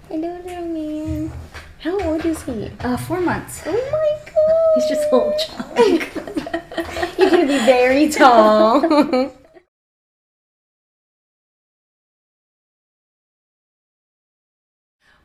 Hello, little man. How old is he? 4 months. Oh my god. He's just a little chunk. You're gonna be very tall.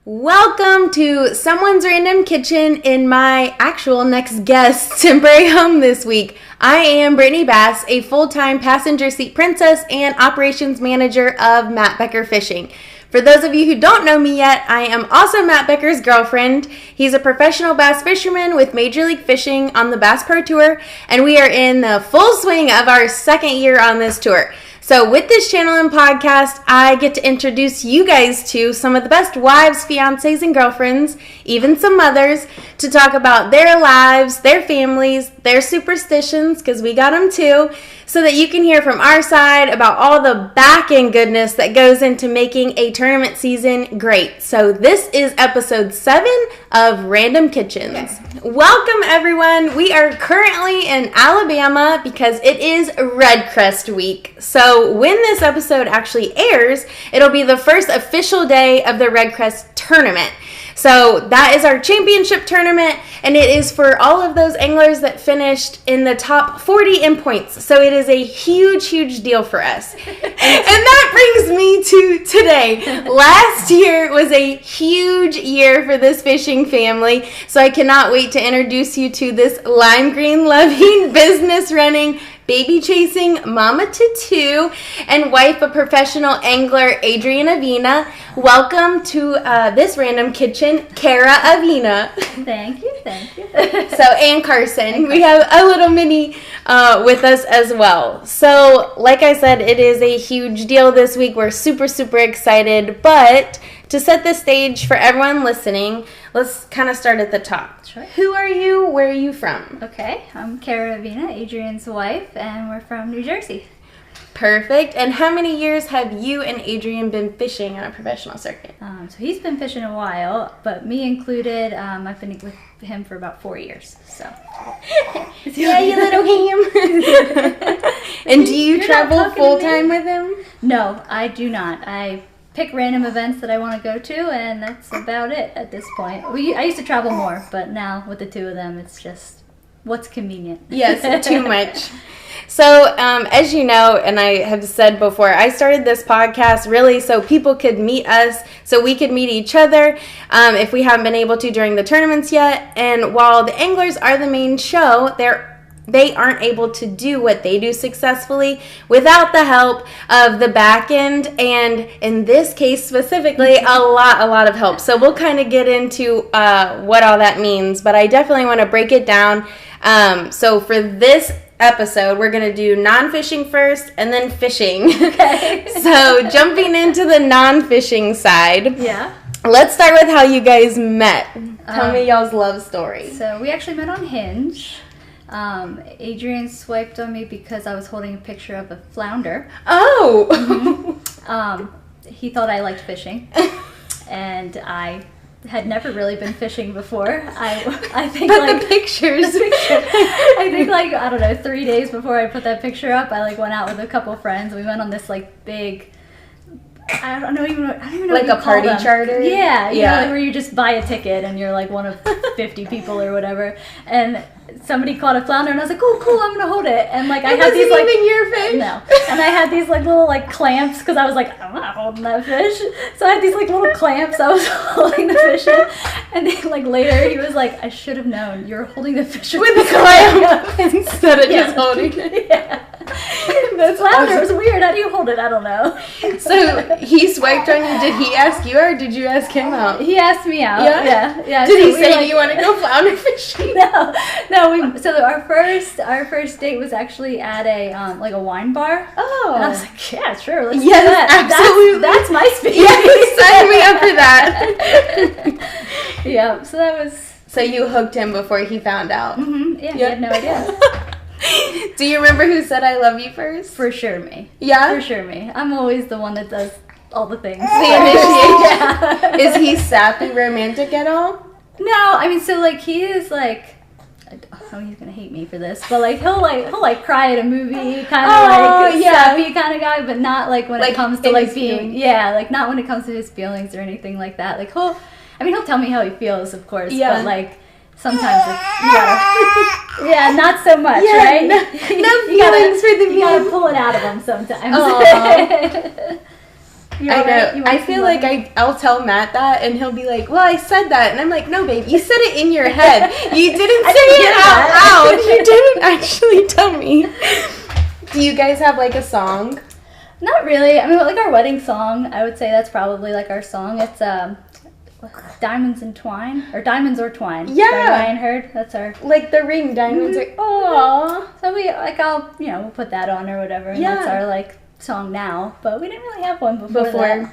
Welcome to Someone's Random Kitchen in my actual next guest temporary home this week. I am Brittany Bass, a full-time passenger seat princess and operations manager of Matt Becker Fishing. For those of you who don't know me yet, I am also Matt Becker's girlfriend. He's a professional bass fisherman with Major League Fishing on the Bass Pro Tour, and we are in the full swing of our second year on this tour. So with this channel and podcast, I get to introduce you guys to some of the best wives, fiancés, and girlfriends, even some mothers, to talk about their lives, their families, their superstitions, because we got them too, so that you can hear from our side about all the back-end goodness that goes into making a tournament season great. So this is episode 7 of Random Kitchens. Okay. Welcome, everyone. We are currently in Alabama because it is REDCREST week. So when this episode actually airs, it'll be the first official day of the REDCREST tournament. So that is our championship tournament, and it is for all of those anglers that finished in the top 40 in points. So it is a huge, huge deal for us. And that brings me to today. Last year was a huge year for this fishing family, so I cannot wait to introduce you to this lime green loving, business running, baby chasing mama to 2 and wife of professional angler Avena. Welcome to this random kitchen, Cara Avena. Thank you, thank you. So, and Carson. We have a little mini with us as well. So, like I said, it is a huge deal this week. We're super, super excited. But to set the stage for everyone listening, let's kind of start at the top. Sure. Who are you? Where are you from? Okay, I'm Cara Avena, Adrian's wife, and we're from New Jersey. Perfect. And how many years have you and Adrian been fishing on a professional circuit? So he's been fishing a while, but me included, I've been with him for about 4 years. So. Yeah, you little ham. And do you travel full-time with him? No, I do not. I pick random events that I want to go to, and that's about it at this point. I used to travel more, but now with the two of them, it's just what's convenient. Yes, too much. So, as you know, and I have said before, I started this podcast really so people could meet us, so we could meet each other if we haven't been able to during the tournaments yet. And while the anglers are the main show, they aren't able to do what they do successfully without the help of the back end, and in this case specifically, a lot of help. So we'll kind of get into what all that means, but I definitely want to break it down. So for this episode, we're going to do non-fishing first and then fishing. Okay. So jumping into the non-fishing side. Yeah. Let's start with how you guys met. Tell me y'all's love story. So we actually met on Hinge. Adrian swiped on me because I was holding a picture of a flounder. Oh! Mm-hmm. He thought I liked fishing, and I had never really been fishing before. I think but like the pictures. I think like, I don't know, 3 days before I put that picture up, I like went out with a couple friends. We went on this like big, I don't even know like what a party charter. Yeah, you know, like where you just buy a ticket and you're like one of 50 people or whatever. And somebody caught a flounder, and I was like, "Oh, cool! I'm gonna hold it." And like I had these like even your fish. No, and I had these like little like clamps because I was like, "I'm not holding that fish." So I had these like little clamps I was holding the fish in, and then like later he was like, "I should have known you're holding the fish with a clamp instead of just holding it." Yeah. That's flounder. awesome. It was weird. How do you hold it? I don't know. So he swiped on you. Did he ask you, or did you ask him out? He asked me out. Yeah. Did so he say, "Do you want to go flounder fishing"? No. So our first date was actually at a like a wine bar. Oh. And I was like, yeah, sure, let's do yes, that. absolutely. That's my speed. Yes, sign me up for that. Yeah. So that was. So you hooked him before he found out. Mm-hmm. Yeah. He had no idea. Do you remember who said "I love you" first? For sure, me. Yeah. For sure, me. I'm always the one that does all the things. The initiation. Is he sappy romantic at all? No, I mean, so like he is like. oh, he's gonna hate me for this, but like he'll cry at a movie, kind of sappy kind of guy, but not like when it comes to like being like not when it comes to his feelings or anything like that. Like he'll tell me how he feels, of course, but like sometimes you gotta not so much, right? No feelings for the you gotta pull it out of him sometimes. I know. I feel like I'll tell Matt that, and he'll be like, well, I said that. And I'm like, no, babe, you said it in your head. You didn't say it out loud. You didn't actually tell me. Do you guys have, like, a song? Not really. I mean, like, our wedding song, I would say that's probably, like, our song. It's Diamonds and Twine, or Diamonds or Twine. Yeah. By Ryan Hurd. That's our... Like, the ring, diamonds are... Aww. So we'll put that on or whatever, and that's our, like... song now, but we didn't really have one before that.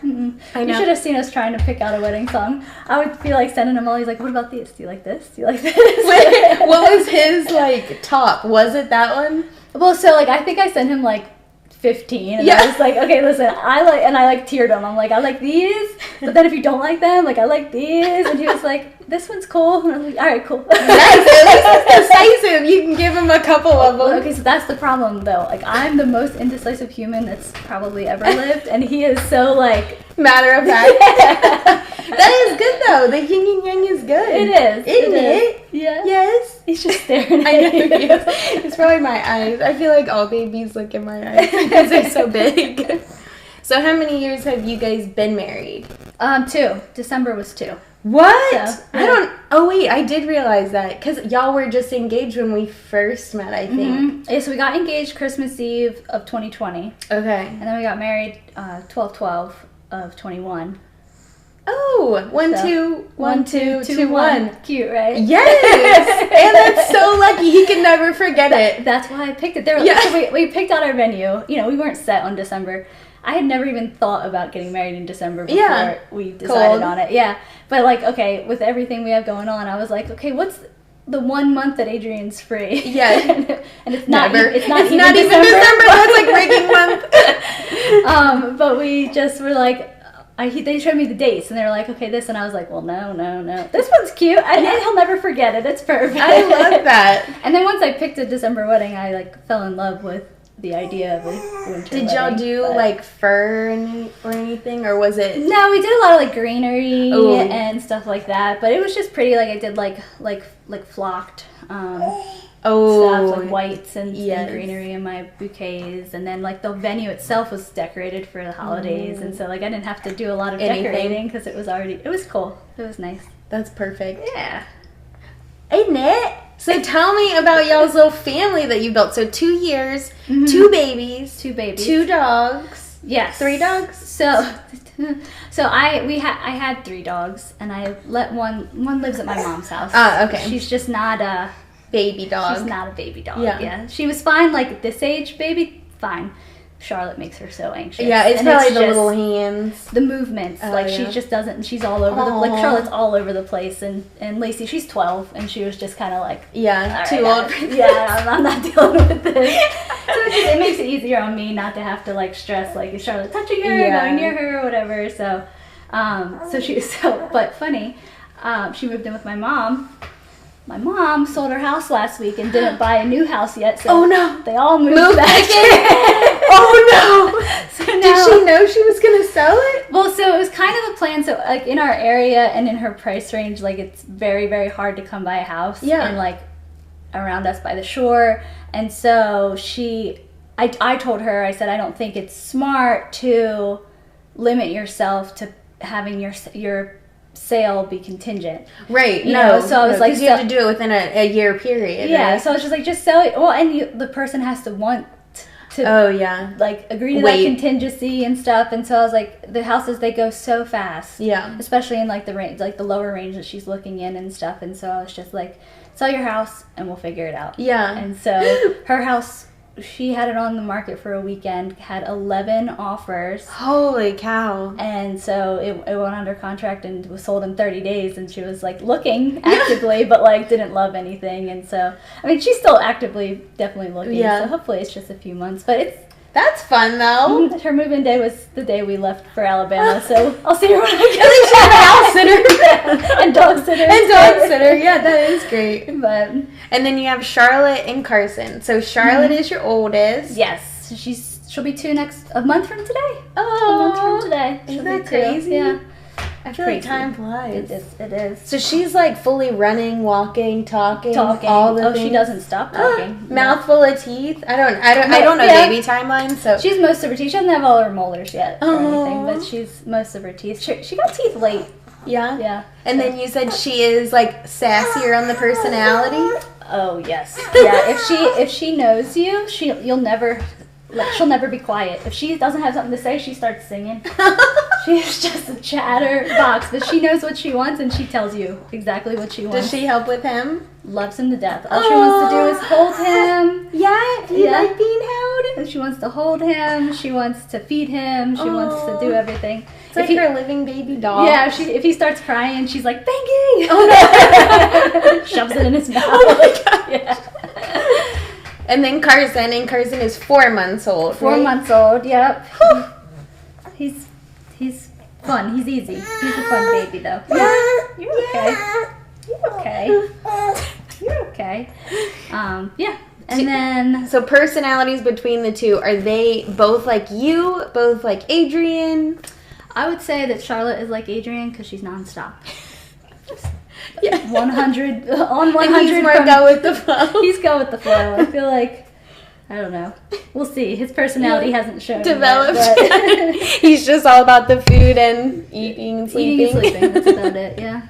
I know. You should have seen us trying to pick out a wedding song. I would be like sending him all. He's like, "What about these? Do you like this? Do you like this?" Wait, what was his like top? Was it that one? Well, so like I think I sent him like 15, and I was like, "Okay, listen, I tiered them. I'm like, I like these, but then if you don't like them, like I like these." And he was like, "This one's cool." And I was like, "All right, cool." Nice. At least it's decisive. You can give him a couple of them. Okay, so that's the problem though. Like I'm the most indecisive human that's probably ever lived, and he is so like matter of fact. That is good though. The yin and yang is good. It is. Isn't it? Yeah. Yes. He's just staring at I know you. he is. It's probably my eyes. I feel like all babies look in my eyes because they're so big. So how many years have you guys been married? 2. December was 2. What? So, yeah. I don't... Oh, wait. I did realize that. Because y'all were just engaged when we first met, I think. Mm-hmm. Yeah, so we got engaged Christmas Eve of 2020. Okay. And then we got married 12/12 of 21. Oh, 1 2 2 1. Cute, right? Yes, and that's so lucky. He can never forget it. That's why I picked it. So we picked out our venue. You know, we weren't set on December. I had never even thought about getting married in December before we decided on it. Yeah, but like, okay, with everything we have going on, I was like, okay, what's the 1 month that Adrian's free? Yeah, and it's not. It's not even December. That's like breaking month. But we just were like. They showed me the dates, and they were like, okay, this, and I was like, well, no. This one's cute. He'll never forget it. It's perfect. I love that. And then once I picked a December wedding, I, like, fell in love with the idea of a winter Did y'all do, like, fur or anything, or was it? No, we did a lot of, like, greenery and stuff like that, but it was just pretty. Like, I did, like flocked, stuff, like whites and greenery in my bouquets, and then like the venue itself was decorated for the holidays, and so like I didn't have to do a lot of decorating because it was cool. It was nice. That's perfect. Yeah. Isn't it? So tell me about y'all's little family that you built. So 2 years, 2 babies, 2 dogs. Yes. 3 dogs. So I had 3 dogs, and I let one lives at my mom's house. Okay. She's just not a baby dog. She's not a baby dog. Yeah. She was fine, like this age baby, fine. Charlotte makes her so anxious. Yeah, it's probably the little hands. The movements. She just doesn't, she's all over Charlotte's all over the place, and Lacey, she's 12, and she was just kind of like, too old. I'm not dealing with this. So it makes it easier on me not to have to like stress, like, is Charlotte touching her, going near her, or whatever. So, but funny, she moved in with my mom. My mom sold her house last week and didn't buy a new house yet, so they all moved back in. Oh no! So did she know she was gonna sell it? Well, so it was kind of the plan. So like in our area and in her price range, like it's very, very hard to come by a house. Yeah. And like around us by the shore, and so I told her, I said, I don't think it's smart to limit yourself to having your sale be contingent, right? You know, so I was like, you have to do it within a year period. Yeah, right? So I was just like, just sell it. Well, and the person has to want to, like agree to that contingency and stuff. And so I was like, the houses, they go so fast, especially in like the range, like the lower range that she's looking in and stuff. And so I was just like, sell your house and we'll figure it out. Yeah. And so her house, she had it on the market for a weekend, had 11 offers. Holy cow. And so it went under contract and was sold in 30 days, and she was like looking actively but like didn't love anything. And so I mean, she's still actively definitely looking, so hopefully it's just a few months, but that's fun though. Her move-in day was the day we left for Alabama, so I'll see her when I get at least you have a house sitter and dog sitter. And dog sitter, yeah, that is great. But And then you have Charlotte and Carson. So Charlotte is your oldest. Yes. She'll be 2 a month from today. Oh. A month from today. Isn't that crazy? Yeah. I feel like time flies. It is. So she's like fully running, walking, talking. All the things. She doesn't stop talking. Mouthful of teeth. I don't know baby timelines. So she's most of her teeth. She doesn't have all her molars yet or anything, but she's most of her teeth. She got teeth late. Yeah. Yeah. And then you said she is like sassier on the personality. Oh yes. Yeah. If she knows you, she'll never be quiet. If she doesn't have something to say, she starts singing. She's just a chatterbox, but she knows what she wants and she tells you exactly what she wants. Does she help with him? Loves him to death. All she wants to do is hold him. Yeah, do you like being held? She wants to hold him. She wants to feed him. She wants to do everything. It's like her living baby doll. Yeah, if he starts crying, she's like, Banky! Oh no! Shoves it in his mouth. Oh my God. Yeah. And then Carson is 4 months old. 4 months old, yep. He's fun. He's easy. He's a fun baby, though. Yeah. You're okay. You're okay. You're okay. Yeah. And then... So personalities between the two, are they both like you? Both like Adrian? I would say that Charlotte is like Adrian because she's nonstop. Yeah. 100 on 100. And he's more go with the flow. He's go with the flow. I feel like, I don't know. We'll see. His personality hasn't shown developed. Yet, he's just all about the food and eating and sleeping. Eating and sleeping. That's about it. Yeah.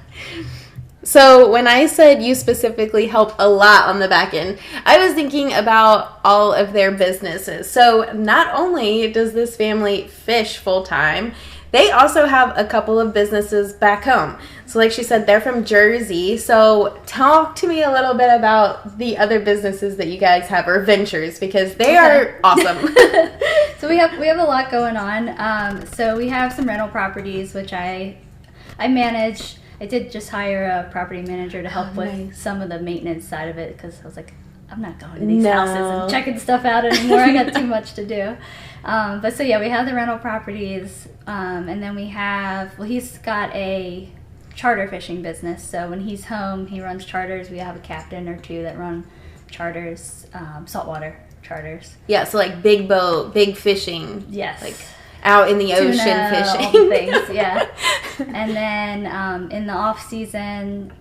So when I said you specifically help a lot on the back end, I was thinking about all of their businesses. So not only does this family fish full time, they also have a couple of businesses back home. So like she said, they're from Jersey. So talk to me a little bit about the other businesses that you guys have, or ventures, because they are awesome. So we have a lot going on. So we have some rental properties, which I manage. I did just hire a property manager to help with some of the maintenance side of it because I was like, I'm not going to these houses and checking stuff out anymore. I got too much to do. But so yeah, we have the rental properties, and then we have, he's got a charter fishing business. So when he's home, he runs charters. We have a captain or two that run charters, saltwater charters. Yeah, so like big boat, big fishing. Yes. Like out in the Tuna, ocean fishing. All the things, yeah. And then in the off season,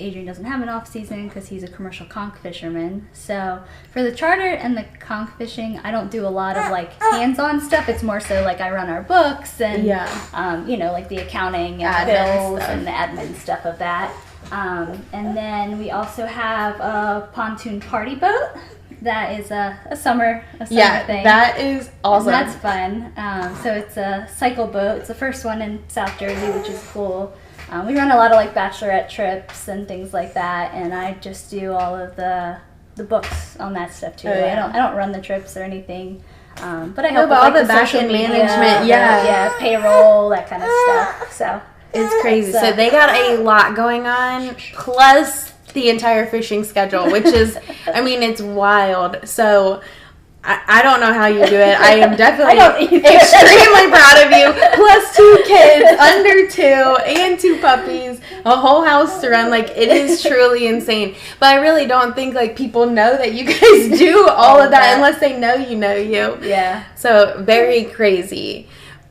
Adrian doesn't have an off season because he's a commercial conch fisherman. So for the charter and the conch fishing, I don't do a lot of like hands-on stuff. It's more so like I run our books and like the accounting and bills and the admin stuff of that. And then we also have a pontoon party boat. That is a summer thing. That is awesome. And that's fun. So it's a cycle boat. It's the first one in South Jersey, which is cool. We run a lot of like bachelorette trips and things like that, and I just do all of the books on that stuff too. I don't run the trips or anything, but I help with all like, the back end management, payroll, that kind of stuff. So it's crazy. So they got a lot going on, plus the entire fishing schedule, which is, I mean, it's wild. So I don't know how you do it. I am definitely extremely proud of you. Plus 2 kids, under 2, and 2 puppies, a whole house to run. Like, it is truly insane. But I really don't think, like, people know that you guys do all of that unless they know you know you. Yeah. So, very crazy.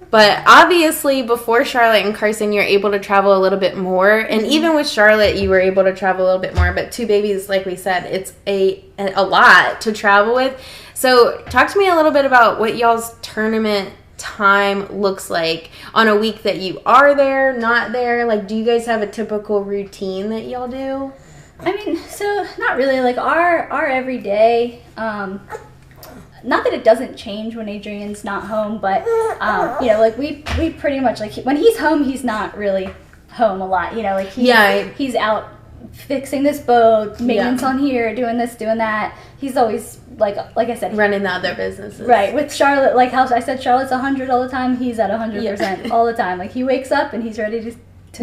But obviously, before Charlotte and Carson, you're able to travel a little bit more. And even with Charlotte, you were able to travel a little bit more. But 2 babies, like we said, it's a lot to travel with. So talk to me a little bit about what y'all's tournament time looks like on a week that you are there, not there. Like, do you guys have a typical routine that y'all do? I mean, so not really. Like our everyday, not that it doesn't change when Adrian's not home, but like we pretty much like when he's home, he's not really home a lot. Like he's out fixing this boat, maintenance on here, doing this, doing that. He's always like I said, running the other businesses. Right. With Charlotte, like how I said, Charlotte's 100 all the time. He's at 100% all the time. Like he wakes up and he's ready to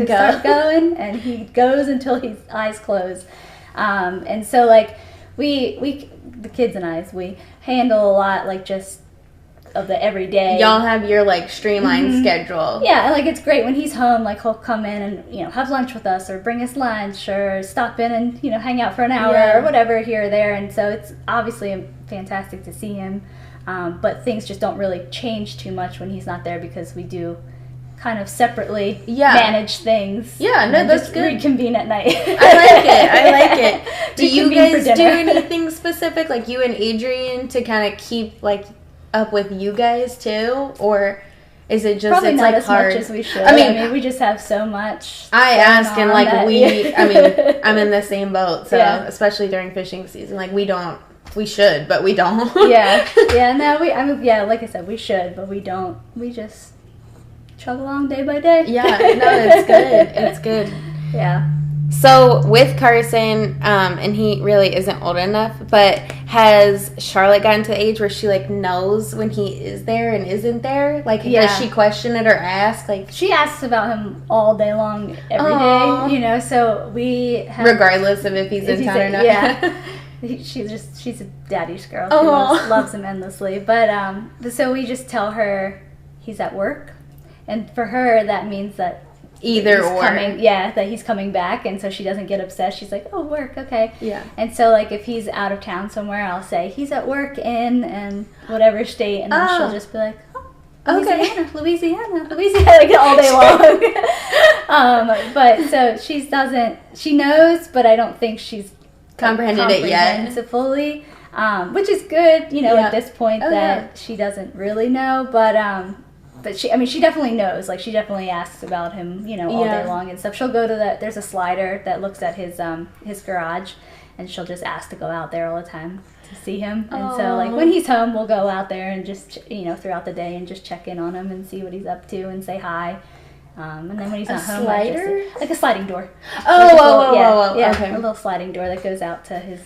start going, and he goes until his eyes close. And so like we the kids and I, we handle a lot like just of the everyday. Y'all have your like streamlined schedule. Yeah, like it's great when he's home. Like he'll come in and have lunch with us, or bring us lunch, or stop in and hang out for an hour or whatever here or there. And so it's obviously fantastic to see him. But things just don't really change too much when he's not there, because we do kind of separately manage things. Yeah, no, that's just good. Reconvene at night. I like it. Do you guys do anything specific, like you and Adrian, to kind of keep like up with you guys too, or is it just probably it's not like as hard? Much as we should. I mean, we just have so much. I ask, and like I mean, I'm in the same boat. So especially during fishing season, like we should, but we don't. No, like I said, we should, but we don't. We just chug along day by day. Yeah, no, it's good. It's good. Yeah. So with Carson, and he really isn't old enough, but has Charlotte gotten to the age where she like knows when he is there and isn't there? Like, does she question it or ask? Like, she asks about him all day long, every day. So we have, regardless of if he's in town or not. Yeah. She's a daddy's girl. She loves him endlessly. But so we just tell her he's at work, and for her that means that that he's coming back, and so she doesn't get upset. She's like, oh, work, okay. Yeah. And so like if he's out of town somewhere, I'll say he's at work in and whatever state, and then she'll just be like, oh, Louisiana, like all day long. But so she knows, but I don't think she's comprehended it yet fully, which is good, at this point that she doesn't really know, but she definitely knows. Like, she definitely asks about him, all day long and stuff. She'll go to there's a slider that looks at his garage, and she'll just ask to go out there all the time to see him. And so, like, when he's home, we'll go out there and just, throughout the day and just check in on him and see what he's up to and say hi. And then when he's not home, like a sliding door. Okay. A little sliding door that goes out to his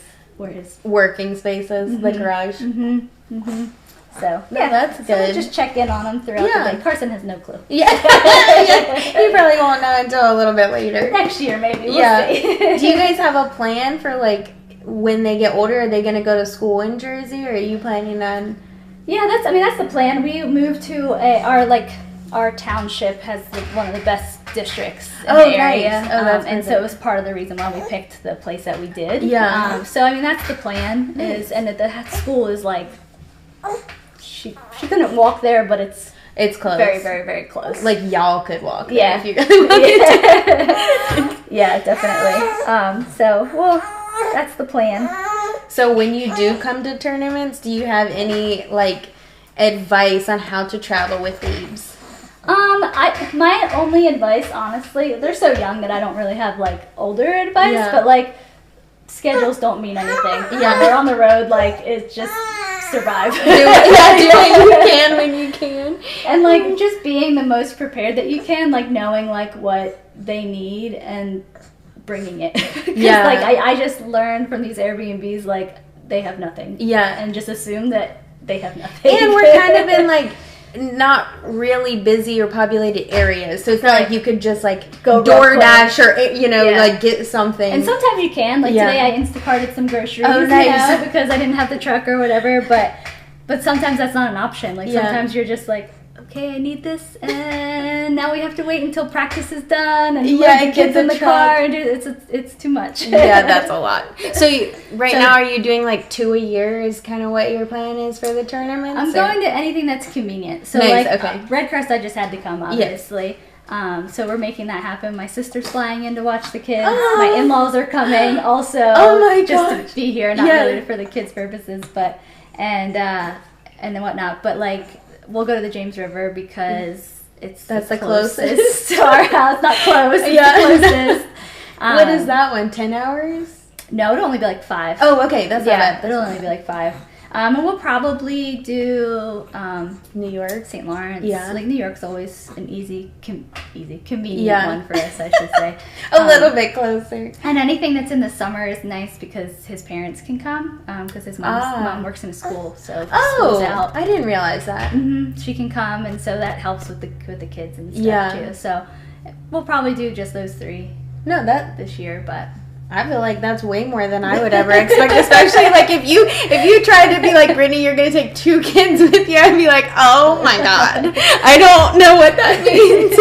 working spaces, the garage. So that's good. So we'll just check in on him throughout the day. Carson has no clue. Yeah, he probably won't know until a little bit later. Next year, maybe. We'll see. Do you guys have a plan for like when they get older? Are they going to go to school in Jersey, or are you planning on? Yeah, that's the plan. We moved to our township has one of the best districts in the area. Nice. That's and so it was part of the reason why we picked the place that we did. Yeah. So that's the plan. Nice. And the school is like, she couldn't walk there, but it's close. Very, very, very close. Like y'all could walk there if you guys Yeah, definitely. That's the plan. So when you do come to tournaments, do you have any like advice on how to travel with babes? My only advice, honestly, they're so young that I don't really have like older advice, but like schedules don't mean anything. Yeah, they're on the road, like it's just survive. Do what you can when you can. And like just being the most prepared that you can, like knowing like what they need and bringing it. Like I just learned from these Airbnbs, like they have nothing. Yeah. And just assume that they have nothing. And we're kind of in like not really busy or populated areas, so it's not like you could just like go DoorDash or like get something. And sometimes you can, like today I Instacarted some groceries, because I didn't have the truck or whatever. But sometimes that's not an option. Like sometimes you're just like, okay, I need this, and now we have to wait until practice is done, and the kids in the car, and it's too much. Yeah, that's a lot. So now, are you doing like 2 a year? Is kind of what your plan is for the tournaments? I'm going to anything that's convenient. So REDCREST, I just had to come, obviously. Yes. So we're making that happen. My sister's flying in to watch the kids. My in-laws are coming also. Oh my gosh. Just to be here, not really for the kids' purposes, but and then whatnot. But like, we'll go to the James River because that's the closest to our house. Not close. It's the closest. What is that one? 10 hours? No, it'll only be like 5. Oh, okay. That's not bad. It'll only be like 5. And we'll probably do New York, St. Lawrence. Yeah, like New York's always an easy, convenient one for us, I should say. A little bit closer. And anything that's in the summer is nice because his parents can come because his mom works in a school, so school's out. I didn't realize that. She can come, and so that helps with the kids and stuff too. So we'll probably do just those 3. This year, but. I feel like that's way more than I would ever expect, especially like if you tried to be like, Brittany, you're gonna take 2 kids with you, I'd be like, oh my god, I don't know what that means.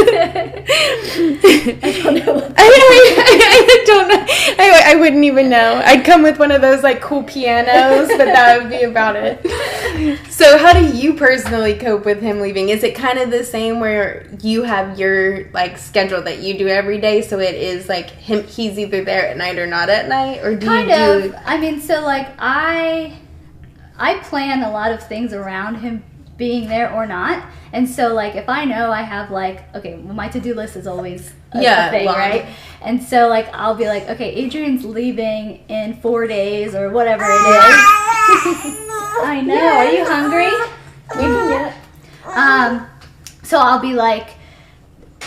I don't know what I don't know. I wouldn't even know. I'd come with one of those like cool pianos, but that would be about it. So how do you personally cope with him leaving? Is it kind of the same where you have your like schedule that you do every day, so it is like he's either there at night or not at night, or do kind you do? Of. I mean, so like I plan a lot of things around him being there or not, and so like if I know I have like, okay, well, my to-do list is always a thing, long. Right? And so like I'll be like, okay, Adrian's leaving in 4 days or whatever it is. I know. Yeah. Are you hungry? We can get it. So I'll be like,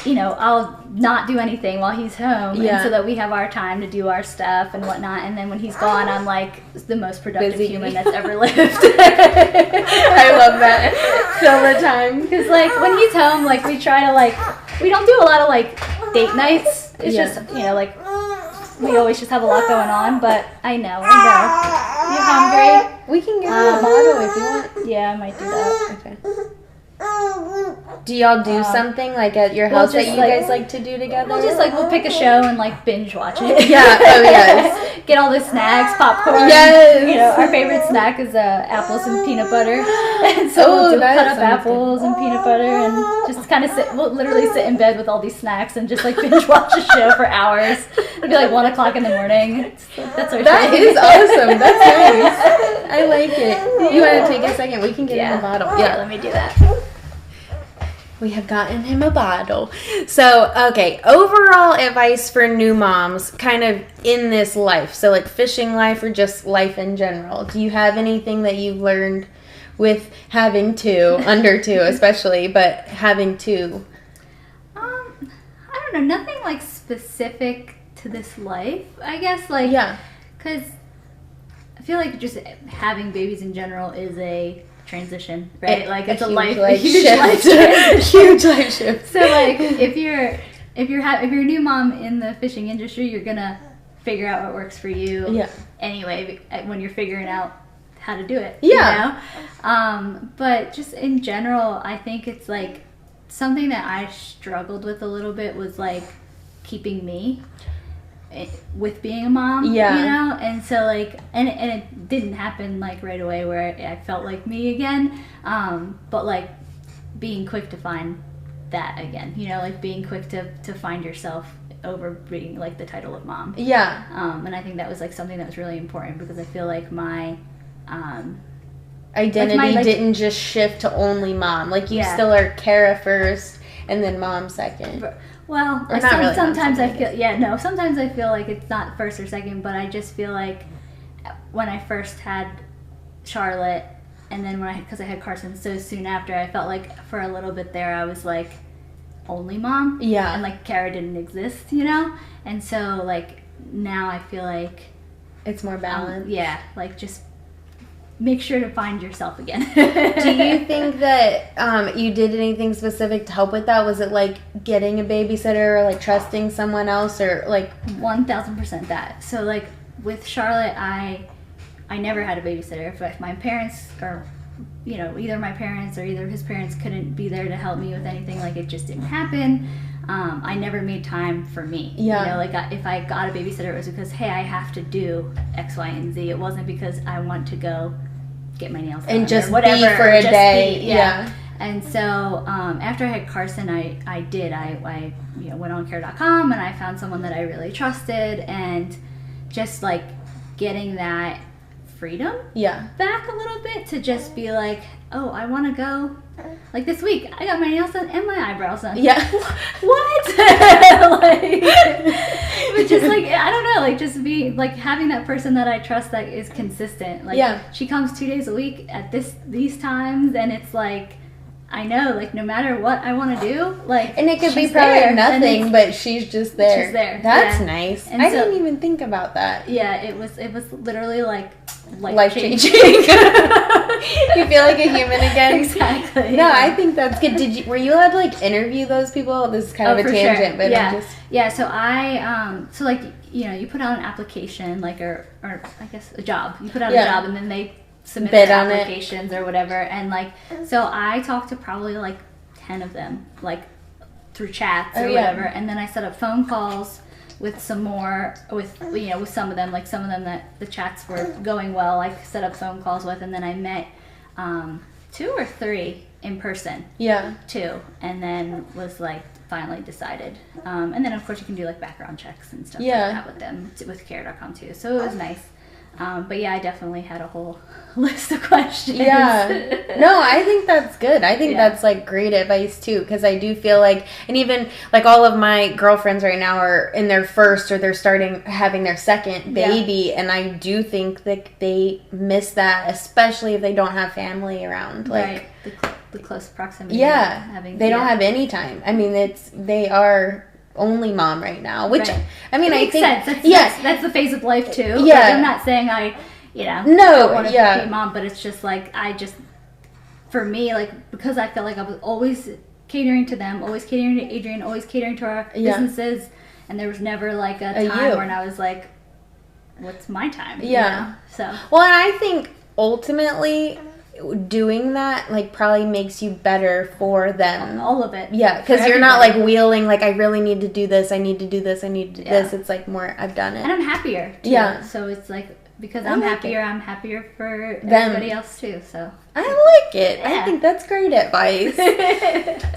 you know, I'll not do anything while he's home, and so that we have our time to do our stuff and whatnot. And then when he's gone, I'm like the most productive human that's ever lived. I love that. Fill the time. Because like when he's home, like we try to like, we don't do a lot of like date nights. It's just, you know, like we always just have a lot going on. But I know. You hungry? We can give you a bottle if you want. Yeah, I might do that. Okay. Do y'all do something like at your house that you guys like to do together? We'll pick a show and like binge watch it. Yeah. Oh yes. Get all the snacks, popcorn. Yes. You know, our favorite snack is apples and peanut butter. And so we'll cut up apples and peanut butter and just kind of sit. We'll literally sit in bed with all these snacks and just like binge watch a show for hours. It'll be like 1:00 in the morning. That's our That is awesome. That's nice. I like it. You want to take a second? We can get him a bottle. Yeah, let me do that. We have gotten him a bottle. So, okay, overall advice for new moms kind of in this life. So, like fishing life or just life in general. Do you have anything that you've learned with having 2, under 2 especially, but having 2? I don't know. Nothing like specific to this life, I guess. Like, yeah. Because I feel like just having babies in general is a transition, right? Like it's a huge life shift. Huge life shift. So like if you're a new mom in the fishing industry, you're gonna figure out what works for you. Yeah. Anyway, when you're figuring out how to do it. Yeah. You know? But just in general, I think it's like something that I struggled with a little bit was like keeping me with being a mom, you know, and so like, and it didn't happen like right away where I felt like me again, but like being quick to find that again, you know, like being quick to find yourself over being like the title of mom. Yeah. And I think that was like something that was really important because I feel like my identity didn't just shift to only mom. Like you still are Cara first and then mom second. Well, sometimes I feel, sometimes I feel like it's not first or second, but I just feel like when I first had Charlotte and then because I had Carson so soon after, I felt like for a little bit there I was like only mom. Yeah. And like Cara didn't exist, you know? And so like now I feel like it's more balanced. Like just make sure to find yourself again. Do you think that you did anything specific to help with that? Was it like getting a babysitter or like trusting someone else or like 1000% that? So like with Charlotte, I never had a babysitter. If my parents or you know either my parents or either his parents couldn't be there to help me with anything, like it just didn't happen. I never made time for me. Yeah. You know, like if I got a babysitter, it was because hey, I have to do X, Y, and Z. It wasn't because I want to go get my nails done and just whatever be for a day. Yeah. And so after I had Carson, I went on Cara.com and I found someone that I really trusted, and just like getting that freedom back a little bit to just be like, oh, I want to go. Like this week, I got my nails done and my eyebrows done. Yeah. What? Like, but just like, I don't know, like just be like having that person that I trust that is consistent. Like she comes 2 days a week at these times, and it's like, I know, like, no matter what I want to do, like, and it could be probably nothing, but she's just there. She's there. That's nice. And I didn't even think about that. Yeah, it was literally like life changing. You feel like a human again. Exactly. No, I think that's good. Were you allowed to like interview those people? This is kind of a tangent, but So I so like, you know, you put out an application, like, or I guess a job. You put out a job, and then they submit their applications or whatever, and like, so I talked to probably like 10 of them, like through chats or whatever, and then I set up phone calls with some more, with some of them, like some of them that the chats were going well, I set up phone calls with, and then I met 2 or 3 in person. Yeah. 2, and then was like finally decided. And then of course you can do like background checks and stuff like that with them, with Cara.com too. So it was nice. But yeah, I definitely had a whole list of questions. Yeah. No, I think that's good. I think that's like great advice too, because I do feel like, and even like all of my girlfriends right now are in their first or they're starting having their second baby, and I do think that they miss that, especially if they don't have family around. Like the close proximity. Yeah. They don't have any time. I mean, they are only mom right now, which I mean, I think sense. That's the phase of life too. Yeah, like, I'm not saying I don't want to be mom, but it's just like for me, like, because I felt like I was always catering to them, always catering to Adrian, always catering to our businesses, and there was never like a time when I was like, what's my time? Yeah. You know? So well, and I think ultimately doing that like probably makes you better for them, all of it, because you're not like wheeling like, I really need to do this, I need to do this, I need to do this. It's like more, I've done it, and I'm happier too. So it's like, because I'm happier for everybody else too. So I like it. I think that's great advice.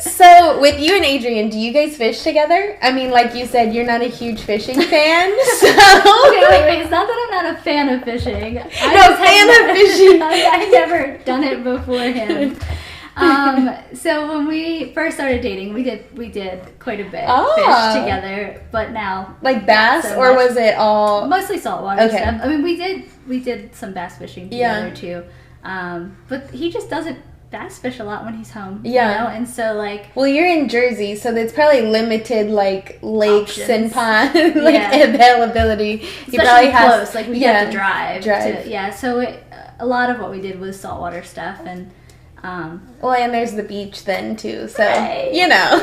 So with you and Adrian, do you guys fish together? I mean, like you said, you're not a huge fishing fan, so wait, it's not that I'm not a fan of fishing. Of fishing. I've never done it before him. So when we first started dating, we did quite a bit fish together, but now like bass, or was it all mostly saltwater stuff? I mean, we did some bass fishing together too, but he just doesn't bass fish a lot when he's home. You know? And so like, well, you're in Jersey, so there's probably limited like lakes and ponds availability. Especially probably close, like we have to drive. So a lot of what we did was saltwater stuff, and well, and there's the beach then too, so you know,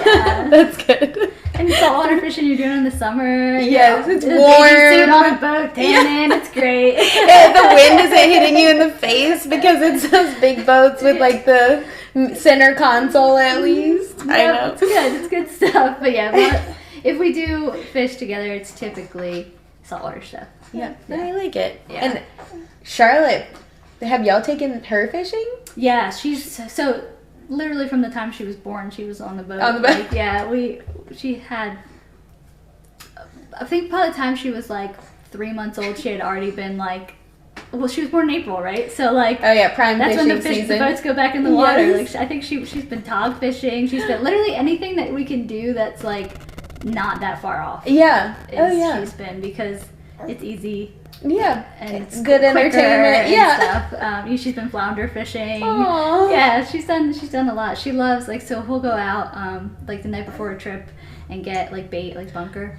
that's good. And saltwater fishing you're doing in the summer. Yes, it's warm. Sit on a boat, tanning, it's great. The wind isn't hitting you in the face because it's those big boats with like the center console at least. I know. It's good stuff. But yeah, if we do fish together, it's typically saltwater stuff. Yeah. I like it. Yeah. And Charlotte, have y'all taken her fishing? Yeah, she's so literally from the time she was born, she was on the boat. On the boat? Like, she had, I think by the time she was like 3 months old, she had already been like, well, she was born in April, right? So like, prime that's fishing when season. The boats go back in the water. Yes. Like, I think she's been tog fishing. She's been literally anything that we can do that's like not that far off. Yeah. She's been, because it's easy. Yeah, and it's good entertainment. Stuff. She's been flounder fishing. Aww. Yeah, she's done a lot. She loves, like, so we'll go out like the night before a trip and get like bait, like bunker.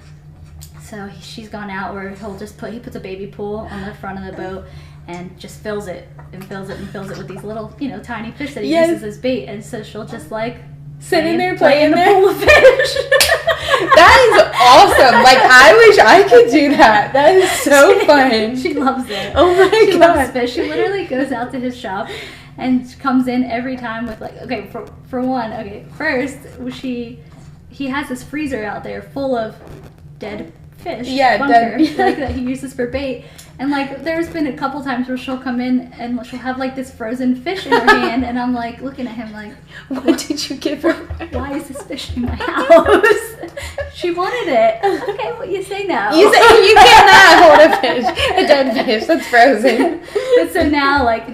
So she's gone out where he puts a baby pool on the front of the boat and just fills it with these little, tiny fish that he uses as bait, and so she'll just like sitting there playing in the pool of fish. That is awesome. Like, I wish I could do that. That is so fun. She loves it. Oh my God. She loves fish. She literally goes out to his shop and comes in every time with like, okay, for one, okay, first he has this freezer out there full of dead fish. Yeah, bunker, like, that he uses for bait. And like, there's been a couple times where she'll come in and she'll have like this frozen fish in her hand, and I'm like looking at him like, what did you give her? Why is this fish in my house? She wanted it. Okay, well, you say no. You say you cannot hold a fish, a dead fish that's frozen. But so now, like,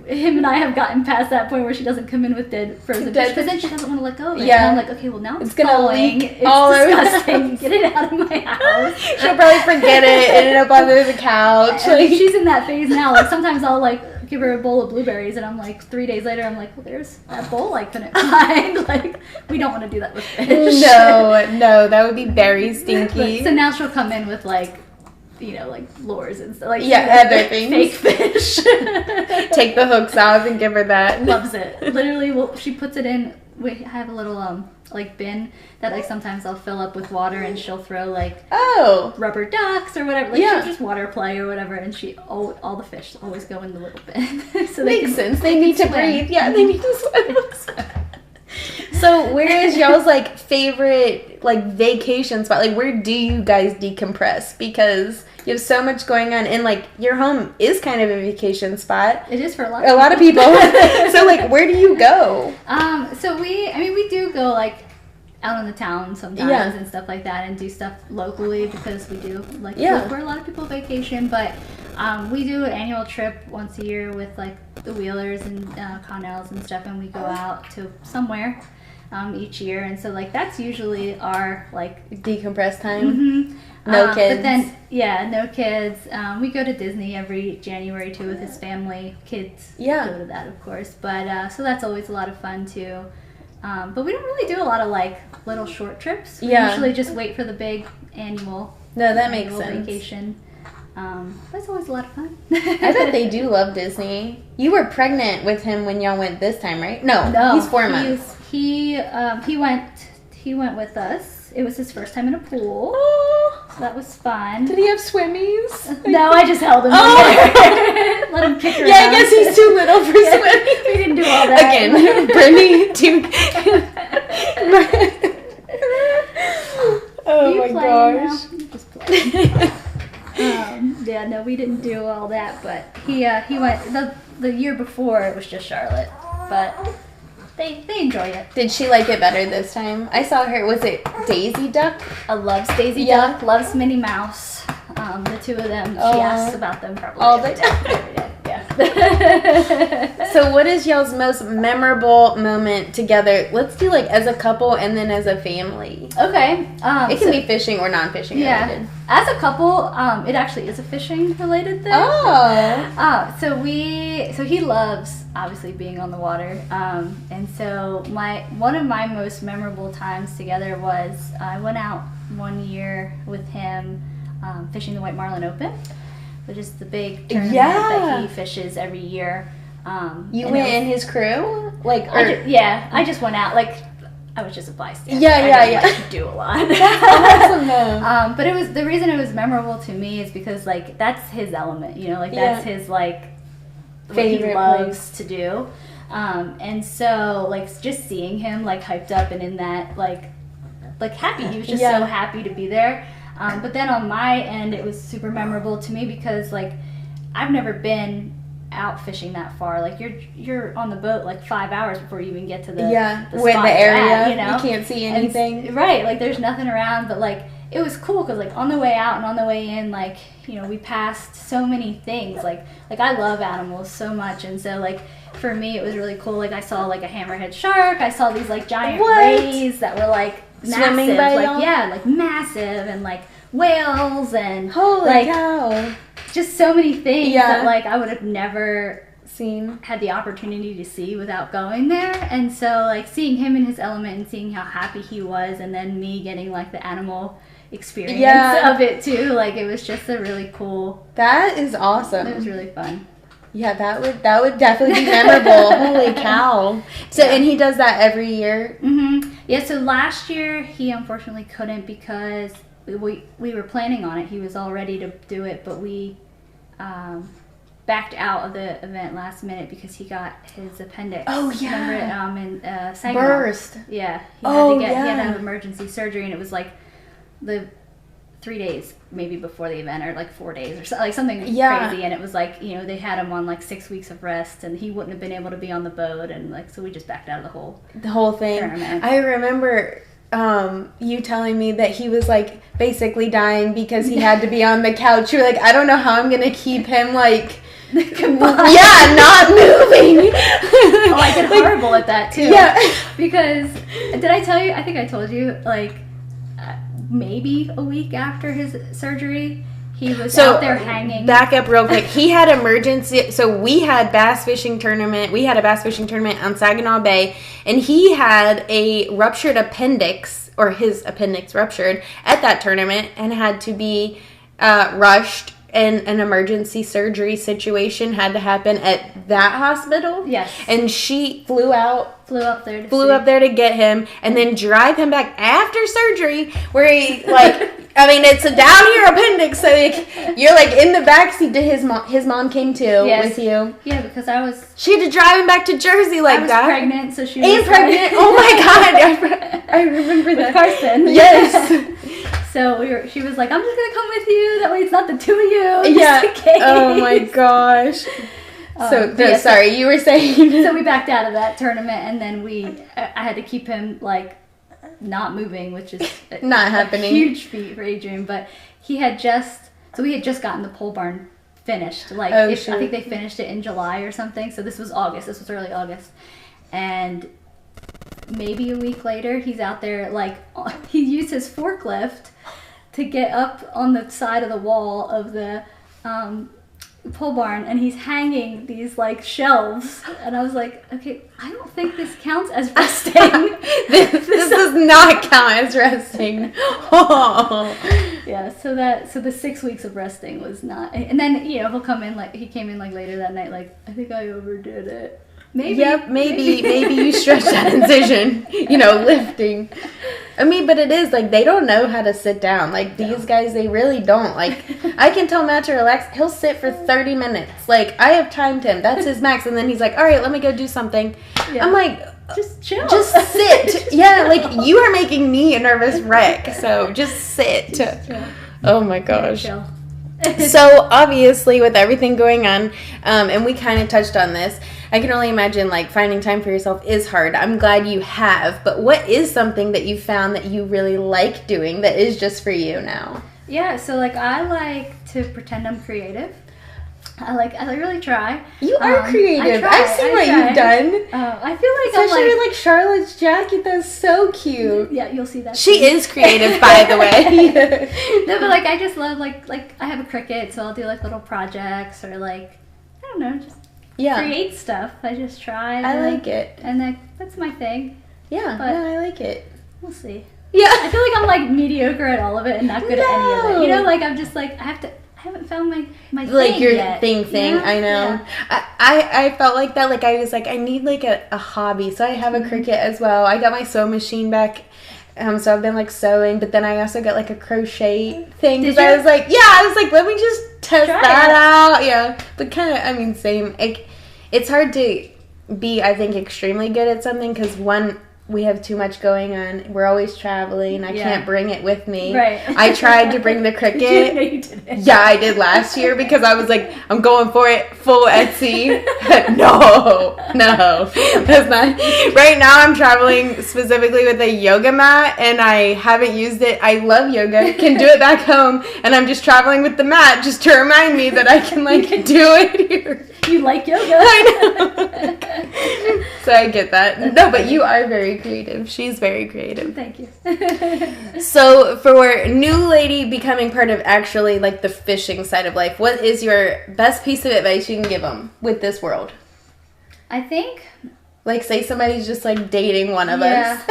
him and I have gotten past that point where she doesn't come in with dead frozen fish, because then she doesn't want to let go of it. Yeah. And I'm like, okay, well, now it's gonna leak. It's disgusting. Get it out of my house. She'll probably forget it, ended up under the couch. Like, she's in that phase now. Like, sometimes I'll like give her a bowl of blueberries, and I'm like, 3 days later, I'm like, well, there's that bowl I couldn't find. Like, we don't want to do that with fish. No, that would be very stinky. So now she'll come in with like, you know, like lures and stuff. Like, other things. Fake fish. Take the hooks off and give her that. Loves it. Literally, well, she puts it in. We have a little like bin that like sometimes I'll fill up with water, and she'll throw like rubber ducks or whatever. Like she'll just water play or whatever, and all the fish always go in the little bin. So makes sense. They need to breathe. Yeah, they need to swim. So where is y'all's like favorite like vacation spot? Like where do you guys decompress? Because you have so much going on, and like your home is kind of a vacation spot. It is for a lot of people. So like where do you go? So we do go like out in the town sometimes and stuff like that, and do stuff locally because we do like where a lot of people vacation. But we do an annual trip once a year with like the Wheelers and Connells and stuff, and we go out to somewhere each year, and so like that's usually our like decompress time. No kids. But then no kids. We go to Disney every January too with his family. Kids go to that, of course. But so that's always a lot of fun too. But we don't really do a lot of like little short trips. We usually just wait for the big annual. No, that makes sense. Vacation. That's always a lot of fun. I bet they do love Disney. You were pregnant with him when y'all went this time, right? No, he's 4 months. He went with us. It was his first time in a pool. Oh, so that was fun. Did he have swimmies? No, I just held him in there. Let him kick around. Yeah, I guess he's too little for swimming. We didn't do all that. Again, Brittany, oh my gosh. Just playing. We didn't do all that, but he went the year before. It was just Charlotte, but they enjoy it. Did she like it better this time? I saw her. Was it Daisy Duck? Loves Daisy Duck. Loves Minnie Mouse. The two of them. She asks about them probably all the time. Every day. So what is y'all's most memorable moment together? Let's do like as a couple and then as a family. Okay. It can be fishing or non-fishing related. As a couple, it actually is a fishing related thing. So he loves obviously being on the water. And so one of my most memorable times together was I went out one year with him fishing the White Marlin Open, which is the big tournament that he fishes every year. You went in his crew? I just went out. Like, I was just a bystander. I didn't like, do a lot. That's awesome, though. But the reason it was memorable to me is because, like, that's his element, you know? Like, that's his, like, favorite what he loves to do. And so, like, just seeing him, like, hyped up and in that, like happy. He was just so happy to be there. But then on my end, it was super memorable to me because, like, I've never been out fishing that far. Like, you're on the boat, like, 5 hours before you even get to the spot area. You know? You can't see anything. Right. Like, there's nothing around. But, like, it was cool because, like, on the way out and on the way in, like, you know, we passed so many things. Like I love animals so much. And so, like, for me, it was really cool. Like, I saw, like, a hammerhead shark. I saw these, like, giant rays that were, like, swimming by y'all? like massive, and like whales and holy cow, just so many things that like I would have never had the opportunity to see without going there. And so like seeing him in his element and seeing how happy he was, and then me getting like the animal experience of it too, like it was just a really cool. That is awesome. It was really fun. Yeah, that would definitely be memorable. Holy cow. So, and he does that every year? Mm-hmm. Yeah, so last year he unfortunately couldn't because we were planning on it. He was all ready to do it, but we backed out of the event last minute because he got his appendix. Oh, yeah. Remember it in Saginaw. Burst. Yeah. He had to have emergency surgery, and it was like the 3 days maybe before the event, or like 4 days or like something crazy. And it was like, you know, they had him on like 6 weeks of rest, and he wouldn't have been able to be on the boat, and like so we just backed out of the whole thing. Tournament. I remember you telling me that he was like basically dying because he had to be on the couch. You were like, I don't know how I'm gonna keep him like not moving. I did horrible at that too. Yeah, because did I tell you? I think I told you, like maybe a week after his surgery, He was out there hanging. Back up real quick. He had emergency. So we had bass fishing tournament. We had a bass fishing tournament on Saginaw Bay, and he had a ruptured appendix, or his appendix ruptured at that tournament, and had to be rushed. And an emergency surgery situation had to happen at that hospital. Yes. And she flew up there to get him, and then drive him back after surgery, where he, like, I mean, it's a down here appendix, so like, you're like in the backseat to his mom. His mom came too with you. Yeah, because she had to drive him back to Jersey like that. I was pregnant, so she was pregnant. Oh my God, I remember that. With Carson. Yes. So she was like, I'm just gonna come with you. That way, it's not the two of you. Yeah. Oh my gosh. Sorry, you were saying. So we backed out of that tournament, and then I had to keep him like not moving, which is not happening. A huge feat for Adrian. But we had just gotten the pole barn finished. Like I think they finished it in July or something. So this was August. This was early August, and maybe a week later, he's out there, like, he used his forklift to get up on the side of the wall of the pole barn, and he's hanging these, like, shelves. And I was like, okay, I don't think this counts as resting. this does not count as resting. Oh. Yeah, so the 6 weeks of resting was not. And then, he'll come in, like, he came in, like, later that night, like, I think I overdid it. Maybe. Yep, maybe you stretched that incision, lifting. I mean, but it is, like, they don't know how to sit down. Like, these guys, they really don't. Like, I can tell Matt to relax. He'll sit for 30 minutes. Like, I have timed him. That's his max. And then he's like, all right, let me go do something. Yeah. I'm like, just chill. Just sit. Yeah, like, you are making me a nervous wreck. So just sit. Just chill. Oh, my gosh. So, obviously, with everything going on, and we kind of touched on this, I can only imagine, like, finding time for yourself is hard. I'm glad you have, but what is something that you found that you really like doing that is just for you now? Yeah, so, like, I like to pretend I'm creative. I really try. You are creative. I've seen what you've done. I feel like especially with, like, Charlotte's jacket. That's so cute. Yeah, you'll see that. She is creative, by the way. No, but, like, I just love, like I have a Cricut, so I'll do, like, little projects or, like, I don't know, just create stuff. I just try. I like it. And that's my thing. Yeah, but I like it. We'll see. Yeah. I feel like I'm, like, mediocre at all of it and not good at any of it. Like, I'm just, like, I haven't found my thing like your yet. thing. I know. Yeah. I felt like that. Like, I was like, I need, like, a hobby. So I have a Cricut as well. I got my sewing machine back. So I've been, like, sewing, but then I also got, like, a crochet thing. Because I was like, let me just test that out. Yeah. But kind of, I mean, same. It's hard to be, I think, extremely good at something because, one, we have too much going on. We're always traveling. I can't bring it with me. Right. I tried to bring the Cricut. No, you didn't. Yeah, I did last year because I was like, I'm going for it, full Etsy. No, that's not. Right now I'm traveling specifically with a yoga mat and I haven't used it. I love yoga, can do it back home, and I'm just traveling with the mat just to remind me that I can, like, do it here. You like yoga. I know. So I get that. No, but you are very creative. She's very creative. Thank you. So for new lady becoming part of actually, like, the fishing side of life, what is your best piece of advice you can give them with this world? I think, like, say somebody's just, like, dating one of us.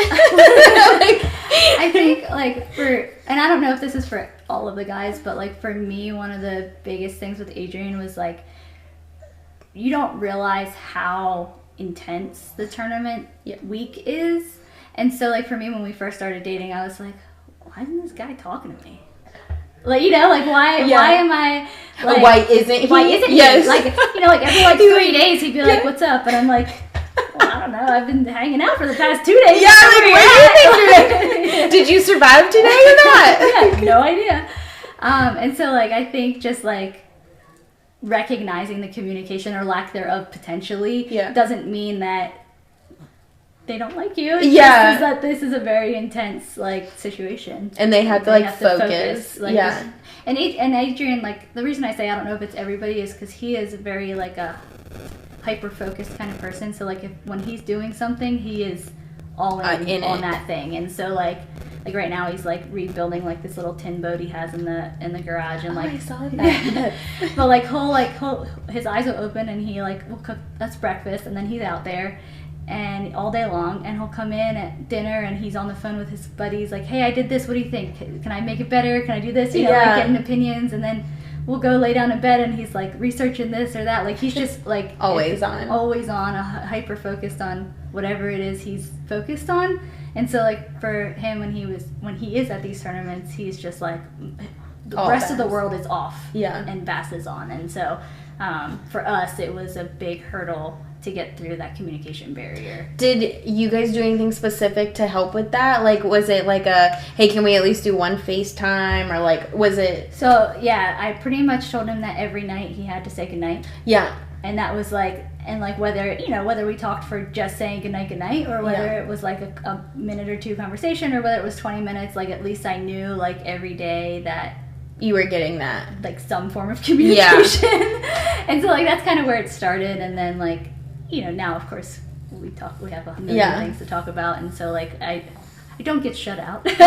I think, like, and I don't know if this is for all of the guys, but, like, for me, one of the biggest things with Adrian was, like, you don't realize how intense the tournament week is. And so, like, for me, when we first started dating, I was like, why isn't this guy talking to me? Like, like, why am I, like, why isn't he? Yes. Like, like, every, like, 3 days, he'd be like, what's up? And I'm like, well, I don't know, I've been hanging out for the past 2 days. Yeah, like, where do you think did you survive today or not? Yeah, no idea. And so, like, I think just, like, recognizing the communication or lack thereof potentially doesn't mean that they don't like you. It just is that this is a very intense, like, situation. And they have to, like, focus. Like, and Adrian, like, the reason I say I don't know if it's everybody is because he is very, like, a hyper-focused kind of person. So, like, when he's doing something, he is all in on that thing. And so, like, like right now he's like rebuilding like this little tin boat he has in the garage, and like I saw that. but like he'll his eyes will open and he like will cook us breakfast, and then he's out there and all day long, and he'll come in at dinner and he's on the phone with his buddies like, hey, I did this, what do you think, can I make it better, can I do this, you know, like getting opinions. And then we'll go lay down in bed and he's like researching this or that, like he's just like always on hyper focused on whatever it is he's focused on. And so like for him, when he is at these tournaments, he's just like the rest of the world is off, and bass is on. And so for us it was a big hurdle to get through that communication barrier. Did you guys do anything specific to help with that? Like, was it like hey, can we at least do one FaceTime, or like, was it? So yeah, I pretty much told him that every night he had to say goodnight. Yeah. And that was like, and like whether we talked for just saying goodnight, or whether it was like a minute or two conversation, or whether it was 20 minutes, like at least I knew like every day that you were getting that, like some form of communication. And so like that's kind of where it started. And then like, now of course we have a million things to talk about, and so like I don't get shut out. But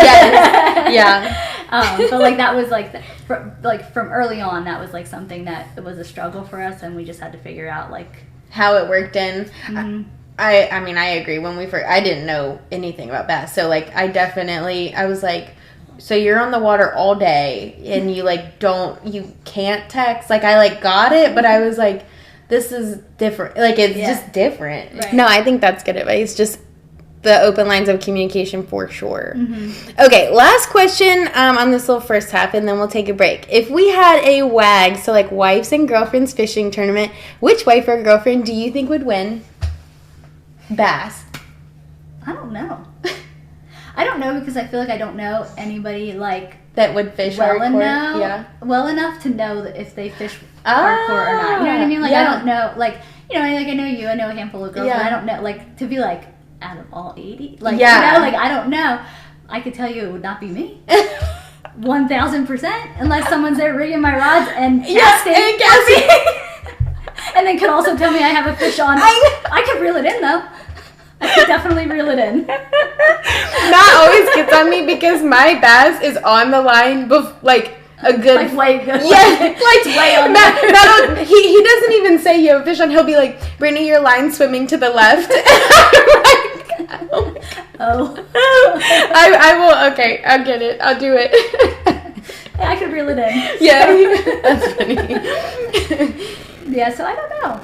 like that was like from early on, that was like something that was a struggle for us, and we just had to figure out like how it worked in. Mm-hmm. I mean I agree. When I didn't know anything about bass, so like I was like, so you're on the water all day and you like you can't text, like I like got it, but I was like, this is different. Like, it's just different. Right. No, I think that's good advice. Just the open lines of communication for sure. Mm-hmm. Okay, last question on this little first half, and then we'll take a break. If we had a WAG, so like wives and girlfriends fishing tournament, which wife or girlfriend do you think would win? Bass. I don't know. I don't know, because I feel like I don't know anybody like that would fish well hardcore. Well enough to know that if they fish hardcore or not. You know what I mean? Like I don't know. Like like I know you. I know a handful of girls, but I don't know. Like to be like out of all 80, like like I don't know. I could tell you it would not be me. 1,000%, unless someone's there rigging my rods and casting. And then could also tell me I have a fish on. I could reel it in though. I could definitely reel it in. That always gets on me because my bass is on the line, like a good, like way good. Yeah, like way on. He doesn't even say you have a fish on. He'll be like, Brittany, your line's swimming to the left. I will. Okay, I'll get it. I'll do it. I could reel it in. Yeah, that's funny. Yeah, so I don't know.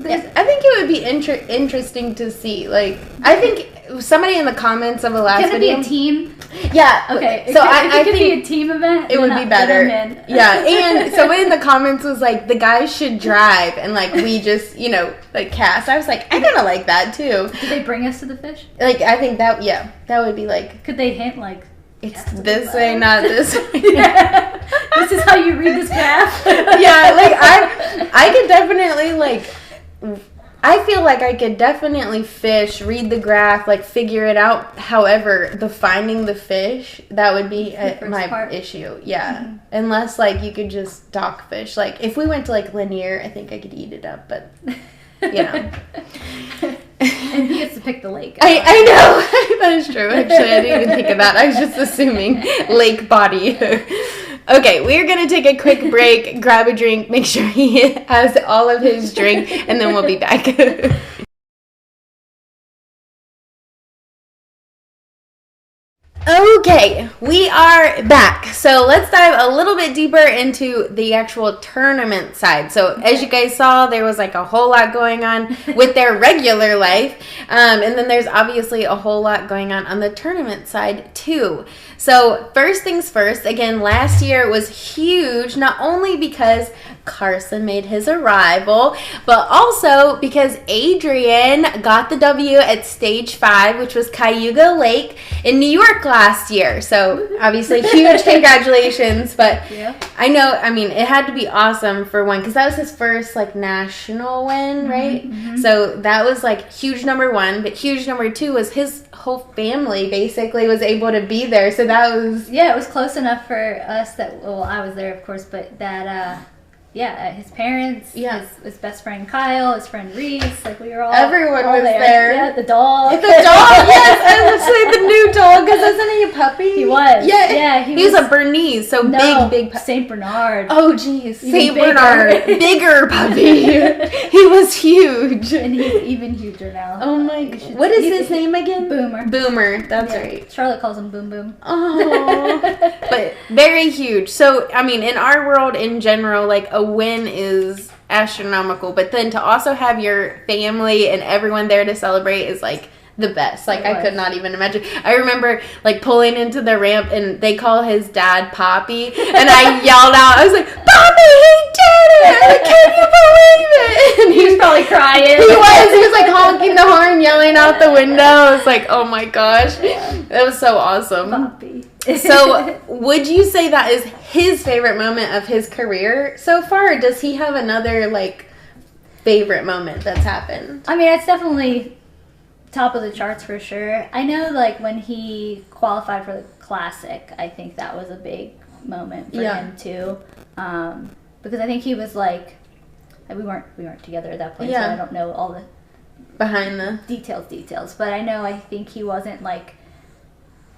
I think it would be interesting to see. Like, I think somebody in the comments of the last video. Can it be a team? Yeah. Okay. So I think be a team event. It would be better. Yeah. And somebody in the comments was like, the guys should drive, and like we just like cast. I was like, I kind of like that too. Did they bring us to the fish? Like, I think that would be like. Could they hint like? It's this way, not this way. This is how you read this graph. Yeah. Like I could definitely like. I feel like I could definitely fish, read the graph, like figure it out. However, the finding the fish, that would be my issue. Yeah. Mm-hmm. Unless like you could just dock fish. Like if we went to like Lanier, I think I could eat it up, but And he gets to pick the lake. I know. That is true. Actually, I didn't even think of that. I was just assuming lake body. Okay, we're going to take a quick break, grab a drink, make sure he has all of his drink, and then we'll be back. Okay, we are back. So let's dive a little bit deeper into the actual tournament side. So as you guys saw, there was like a whole lot going on with their regular life. And then there's obviously a whole lot going on the tournament side too. So first things first, again, last year was huge, not only because Carson made his arrival, but also because Adrian got the W at Stage 5, which was Cayuga Lake in New York last year. So obviously huge congratulations. But yeah. I mean, it had to be awesome for one, because that was his first like national win, right? Mm-hmm. So that was like huge number one, but huge number two was his whole family basically was able to be there. So that was... Yeah, it was close enough for us that, well, I was there, of course, but that his parents, his best friend Kyle, his friend Reese, like we were all everyone was there. Yeah, the dog. The dog, yes, I would say the new dog, because isn't he a puppy? He was. Yeah, he was a Bernese, so big Saint Bernard. Oh, geez, Saint Bernard, bigger puppy. He was huge, and he's even huger now. Oh my god, what is his name again? Boomer. That's right. Charlotte calls him Boom Boom. Oh, but very huge. So I mean, in our world in general, like a win is astronomical, but then to also have your family and everyone there to celebrate is like the best. Like I could not even imagine. I remember like pulling into the ramp and they call his dad Poppy, and I yelled out, I was like, Poppy, he did it! Can you believe it? And he was probably crying. He was like honking the horn, yelling out the window. I was like, oh my gosh, that was so awesome. Poppy. So would you say that is his favorite moment of his career so far, or does he have another like favorite moment that's happened? I mean, it's definitely top of the charts for sure. I know like when he qualified for the Classic, I think that was a big moment for him too, because I think he was like, we weren't together at that point, so I don't know all the behind the details, but I think he wasn't like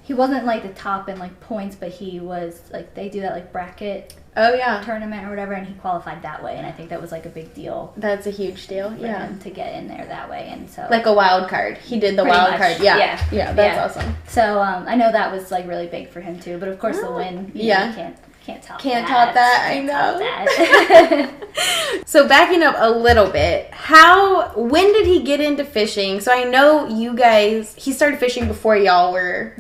the top in like points, but he was like, they do that like bracket tournament or whatever, and he qualified that way, and I think that was like a big deal. That's a huge deal. For him to get in there that way, and so like a wild card. He did the wild card. Yeah, that's awesome. So I know that was like really big for him too, but of course the win, you know, can't top that. I know. So backing up a little bit, when did he get into fishing? So I know he started fishing before y'all were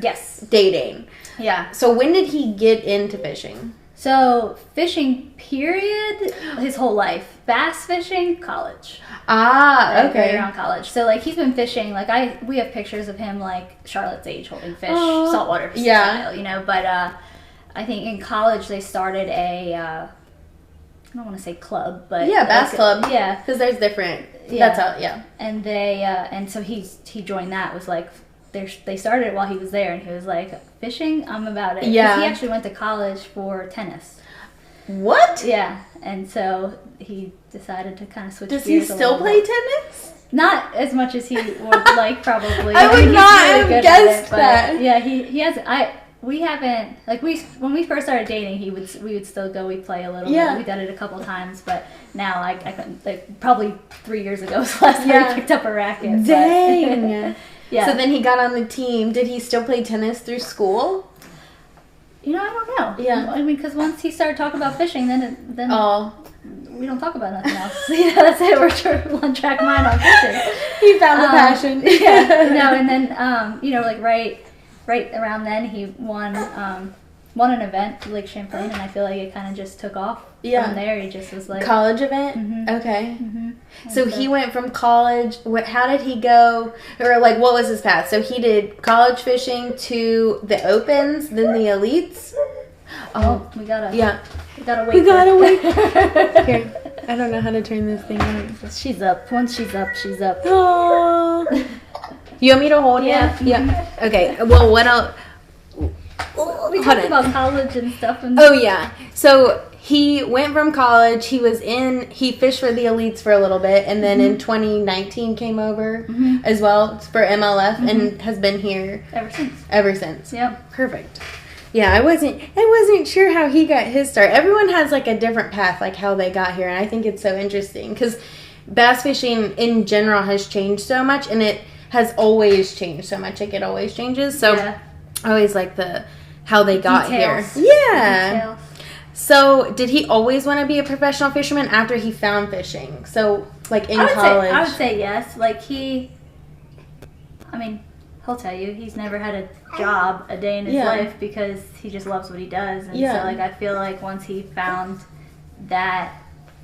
dating. Yeah. So when did he get into fishing? So fishing period, his whole life. Bass fishing, college. Ah, okay. Right around college. So like he's been fishing, like we have pictures of him like Charlotte's age holding fish, saltwater style, you know, but I think in college they started I don't want to say club, but bass club. Yeah, because there's different. That's how. Yeah. And they and so he joined that. Was like they started it while he was there, and he was like, fishing, I'm about it. Yeah. He actually went to college for tennis. What? Yeah, and so he decided to kind of switch. Does he still play tennis? Not as much as he would like, probably. I would not have guessed that. Yeah, he has. We haven't, like, when we first started dating, we would still go, we'd play a little bit. We did it a couple times, but now I couldn't, like, probably 3 years ago was the last time he picked up a racket. Dang. Yeah. So then he got on the team. Did he still play tennis through school? You know, I don't know. Yeah. I mean, because once he started talking about fishing, then we don't talk about nothing else. You know, that's it. We're one track mind on fishing. He found the passion. Yeah. No, and then, you know, like, right around then he won an event, Lake Champlain, and I feel like it kind of just took off from there. He just was like... College event? Mm-hmm. Okay. Mm-hmm. So he went from college... How did he go... Or, like, what was his path? So he did college fishing to the Opens, then the Elites? Oh, we gotta wait. We gotta wait. Here, I don't know how to turn this thing on. She's up. Once she's up, she's up. Oh. You want me to hold you? Yeah. Okay. Well, what else? We talked about college and stuff. So he went from college. He fished for the Elites for a little bit, and then in 2019 came over as well for MLF and has been here ever since. Yep. Perfect. Yeah, I wasn't sure how he got his start. Everyone has like a different path, like how they got here, and I think it's so interesting because bass fishing in general has changed so much, and it has always changed so much. Like it always changes. So I always like how they got here. Yeah. Details. So did he always want to be a professional fisherman after he found fishing? So like in college? I would say yes. Like he'll tell you he's never had a job a day in his life because he just loves what he does. And so like I feel like once he found that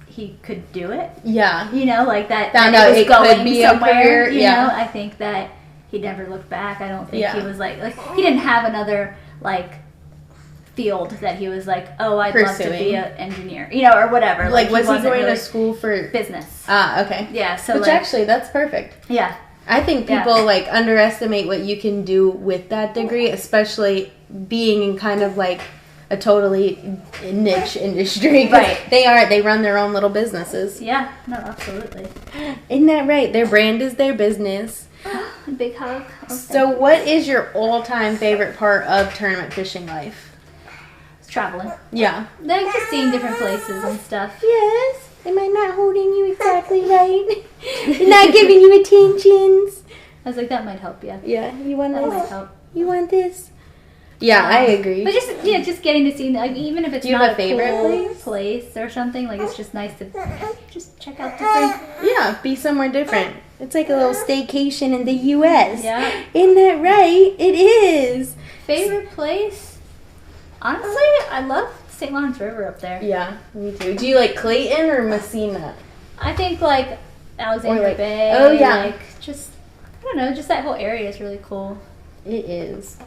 he could do it. Yeah. You know, like that found out it could be somewhere. You know, I think that he never looked back. I don't think he was like he didn't have another like field that he was like, oh, I'd love to be an engineer, you know, or whatever. Like was he going to school for business? Ah, okay. Yeah. So which actually that's perfect. Yeah. I think people like underestimate what you can do with that degree, especially being in kind of like a totally niche industry. Right. They run their own little businesses. Yeah, no, absolutely. Isn't that right? Their brand is their business. Big hug. Okay. So what is your all-time favorite part of tournament fishing life? It's traveling. Yeah. Like just seeing different places and stuff. Yes. Am I not holding you exactly right? Not giving you attentions? I was like, that might help, yeah. Yeah. You want that this? Might help. You want this? Yeah, I agree. But just getting to see, like, even if it's not a favorite cool place or something, like, it's just nice to just check out different. Yeah, be somewhere different. It's like a little staycation in the U.S. Yeah. Isn't that right? It is. Favorite place? Honestly, I love St. Lawrence River up there. Yeah, me too. Do you like Clayton or Messina? I think, like, Alexandria Bay. Oh, yeah. Like, just, I don't know, just that whole area is really cool. It is.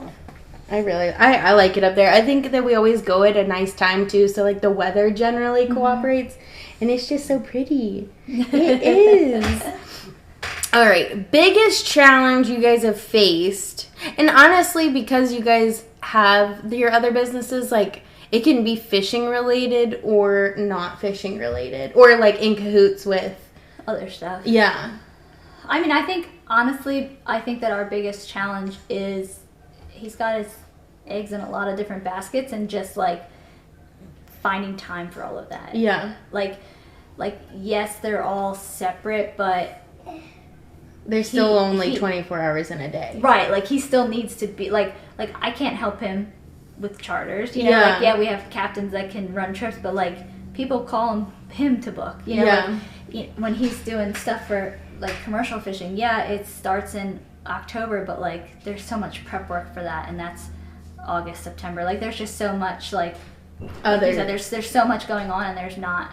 I like it up there. I think that we always go at a nice time too, so like the weather generally cooperates, and it's just so pretty. It is. All right, biggest challenge you guys have faced, and honestly, because you guys have your other businesses, like it can be fishing related or not fishing related, or like in cahoots with other stuff. Yeah. I mean, I think that our biggest challenge is he's got his eggs in a lot of different baskets and just like finding time for all of that. Yeah. Like yes, they're all separate, but there's still only 24 hours in a day. Right. Like he still needs to be like I can't help him with charters. You know, like yeah, we have captains that can run trips, but like people call him to book. You know, like, when he's doing stuff for like commercial fishing, it starts in October, but like there's so much prep work for that, and that's August, September. Like there's just so much like you said, there's so much going on, and there's not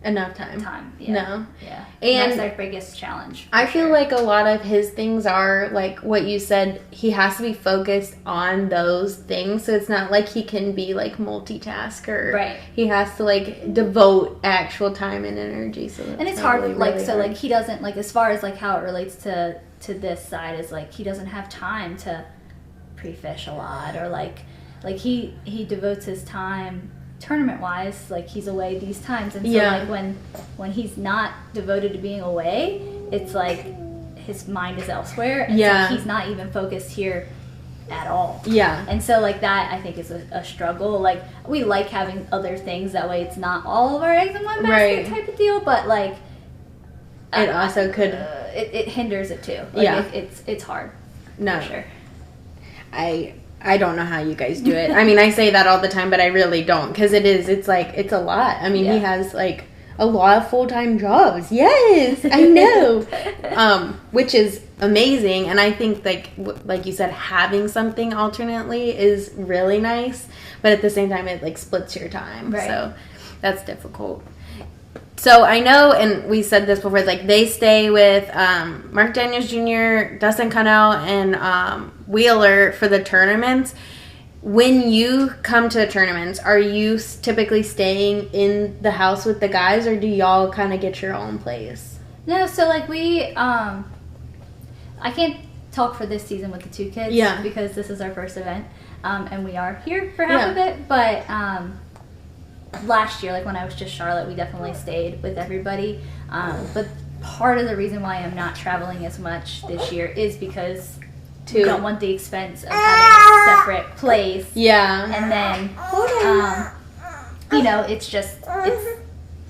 enough time. Yeah. No. Yeah. And that's our biggest challenge. I feel like a lot of his things are like what you said, he has to be focused on those things. So it's not like he can be like multitasker. Right. He has to like devote actual time and energy. So and it's hard like he doesn't like as far as like how it relates to this side is like he doesn't have time to pre-fish a lot, or like he devotes his time tournament wise, like he's away these times, and so like when he's not devoted to being away, it's like his mind is elsewhere, and so he's not even focused here at all. And so like that I think is a struggle. Like we like having other things, that way it's not all of our eggs in one basket type of deal, but like it also could it hinders it too. Like it's hard. No, for sure. I don't know how you guys do it. I mean, I say that all the time, but I really don't, because it's a lot. I mean, he has like a lot of full-time jobs. Yes, I know. Which is amazing, and I think like you said, having something alternately is really nice, but at the same time it like splits your time. Right. So that's difficult. So I know, and we said this before, like they stay with Mark Daniels Jr., Dustin Connell, and Wheeler for the tournaments. When you come to the tournaments, are you typically staying in the house with the guys, or do y'all kind of get your own place? No, so like we, I can't talk for this season with the two kids, because this is our first event, and we are here for half of it, but last year, like when I was just Charlotte, we definitely stayed with everybody. But part of the reason why I'm not traveling as much this year is because we don't want the expense of having a separate place. And then, you know, it's just,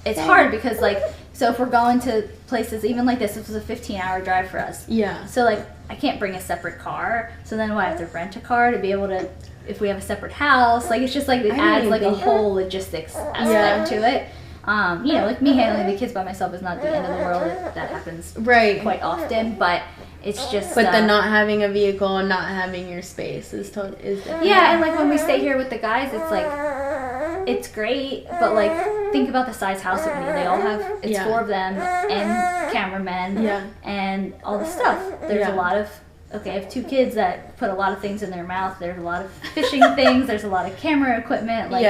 it's hard because like, so if we're going to places even like this was a 15-hour drive for us. So like, I can't bring a separate car. So then I have to rent a car to be able to, if we have a separate house, like it's just like it adds like a whole logistics aspect to it. You know, like me handling the kids by myself is not the end of the world. That happens quite often, but it's just. But the not having a vehicle and not having your space is different. Yeah, and like when we stay here with the guys, it's like it's great, but like think about the size house that we need. They all have 4 of them and cameramen and all the stuff. There's a lot of. Okay, I have 2 kids that put a lot of things in their mouth. There's a lot of fishing things. There's a lot of camera equipment. Like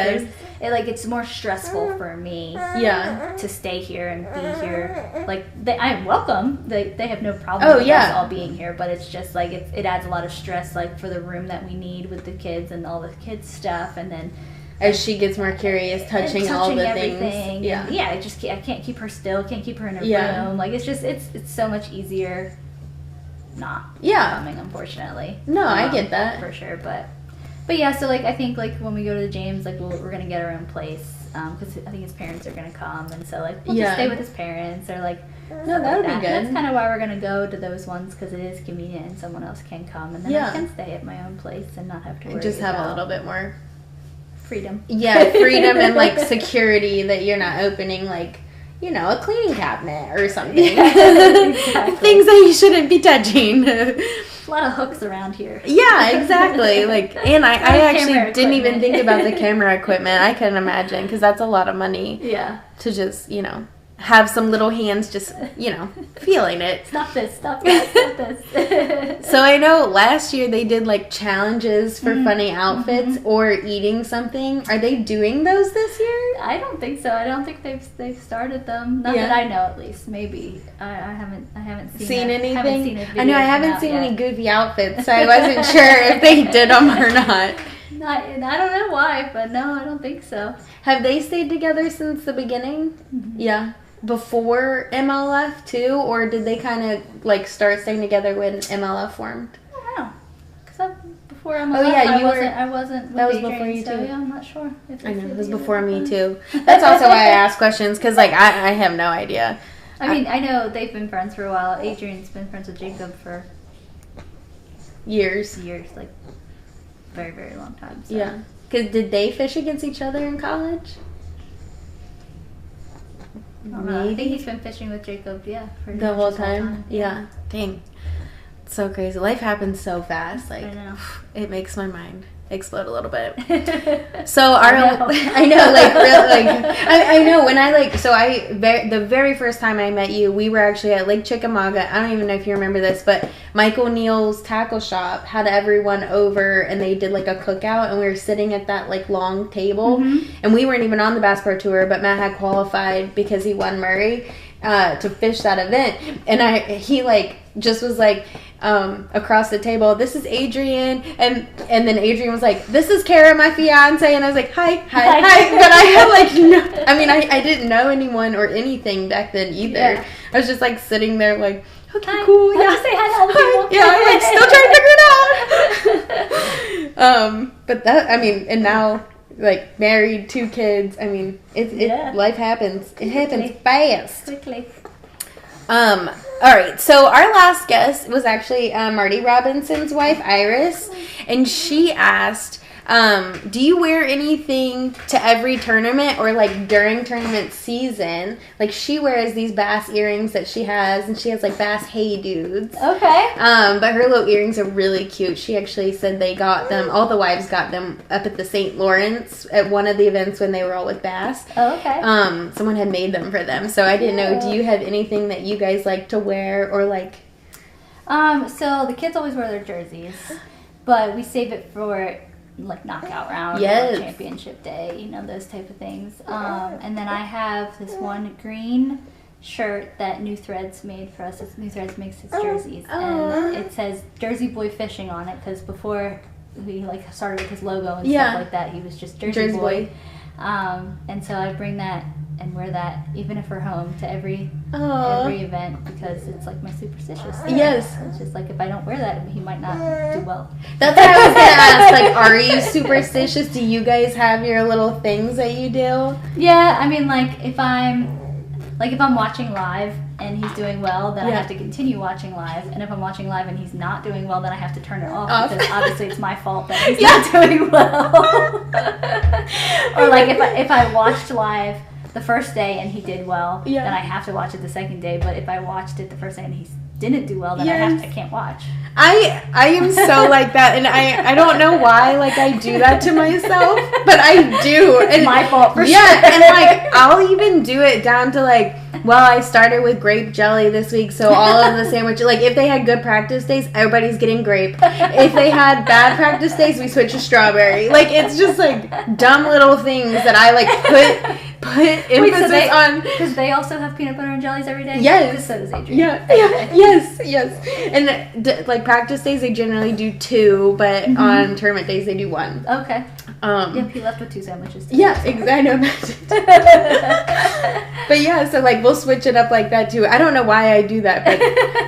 it's more stressful for me to stay here and be here. Like I'm welcome. They have no problem with us all being here, but it's just like it adds a lot of stress, like for the room that we need with the kids and all the kids stuff, and then as she gets more curious, touching all the everything. Things. Yeah. Yeah, I can't keep her still. Can't keep her in her room. Like, it's so much easier not coming, unfortunately. No, I get that. For sure. But yeah, so, like, I think, like, when we go to the James, like, we're going to get our own place. Because I think his parents are going to come. And so, like, we'll just stay with his parents. Or, like, no, that would be good. That's kind of why we're going to go to those ones. Because it is convenient and someone else can come. And then I can stay at my own place and not have to worry just have a little bit more freedom. Yeah, freedom and, like, security that you're not opening, like, you know, a cleaning cabinet or something. Exactly. Things that you shouldn't be touching. A lot of hooks around here. Yeah, exactly. Like, and I actually didn't even think about the camera equipment. I couldn't imagine, because that's a lot of money. Yeah. To just, you know, have some little hands just, you know, feeling it. Stop this, stop that, stop this. So I know last year they did, like, challenges for funny outfits or eating something. Are they doing those this year? I don't think so. I don't think they've started them. Not that I know, at least. Maybe. I haven't seen anything. Haven't seen I know I haven't seen any goofy outfits, so I wasn't sure if they did them or not. I don't know why, but no, I don't think so. Have they stayed together since the beginning? Mm-hmm. Yeah. Before MLF too, or did they kind of, like, start staying together when MLF formed? I don't know. Because before MLF, I wasn't with that was Adrian, before you so too. Yeah, I'm not sure. I know, it was before me too. That's also why I ask questions, because, like, I have no idea. I mean, I know they've been friends for a while. Adrian's been friends with Jacob for years, like, very, very long time. So. Yeah. Because did they fish against each other in college? I think he's been fishing with Jacob, for the whole time. Yeah. Dang. It's so crazy. Life happens so fast. Like, I know. It makes my mind explode a little bit. So I know, like, really, like, I know when the very first time I met you, we were actually at Lake Chickamauga. I don't even know if you remember this, but Michael Neal's tackle shop had everyone over, and they did, like, a cookout, and we were sitting at that, like, long table, and we weren't even on the Bass Pro Tour, but Matt had qualified because he won Murray to fish that event, and he like just was like across the table, this is Adrian, and then Adrian was like, this is Cara, my fiance, and I was like, hi, but I had, like, no, I mean, I didn't know anyone or anything back then either. Yeah. I was just, like, sitting there like, okay, cool, yeah, say hi to all the people. Yeah, I'm, like, still trying to figure it out. But that, I mean, and now, like, married, 2 kids, I mean, life happens. It happens fast. Quickly. All right, so our last guest was actually Marty Robinson's wife, Iris, and she asked, do you wear anything to every tournament or, like, during tournament season? Like, she wears these bass earrings that she has, and she has, like, bass hey dudes. Okay. But her little earrings are really cute. She actually said they got them, all the wives got them up at the St. Lawrence at one of the events when they were all with Bass. Oh, okay. Someone had made them for them. So I didn't know, do you have anything that you guys like to wear or, like? So the kids always wear their jerseys, but we save it for, like, knockout round or championship day, you know, those type of things. And then I have this one green shirt that New Threads made for us. New Threads makes its jerseys, and it says Jersey Boy Fishing on it, because before we, like, started with his logo and stuff like that, he was just Jersey Boy. And so I bring that and wear that even if we're home to every event, because it's, like, my superstitious thing. Yes. It's just like, if I don't wear that, he might not do well. That's what I was gonna ask. Like, are you superstitious? Do you guys have your little things that you do? Yeah, I mean, like, if I'm watching live and he's doing well, then I have to continue watching live. And if I'm watching live and he's not doing well, then I have to turn it off, because obviously it's my fault that he's not doing well. Or, like, if I watched live the first day and he did well, then I have to watch it the second day. But if I watched it the first day and he didn't do well, then I can't watch. I am so like that, and I don't know why, like, I do that to myself, but I do. It's and my fault for sure. Yeah, and, like, I'll even do it down to, like, well, I started with grape jelly this week, so all of the sandwiches, like, if they had good practice days, everybody's getting grape. If they had bad practice days, we switch to strawberry. Like, it's just, like, dumb little things that I, like, put emphasis on. Because they also have peanut butter and jellies every day? Yes. Because so does Adrian. Yes. And, like, practice days, they generally do 2, but on tournament days, they do 1. Okay. Yep, he left with 2 sandwiches today. Yeah, I know. But yeah, so like we'll switch it up like that too. I don't know why I do that, but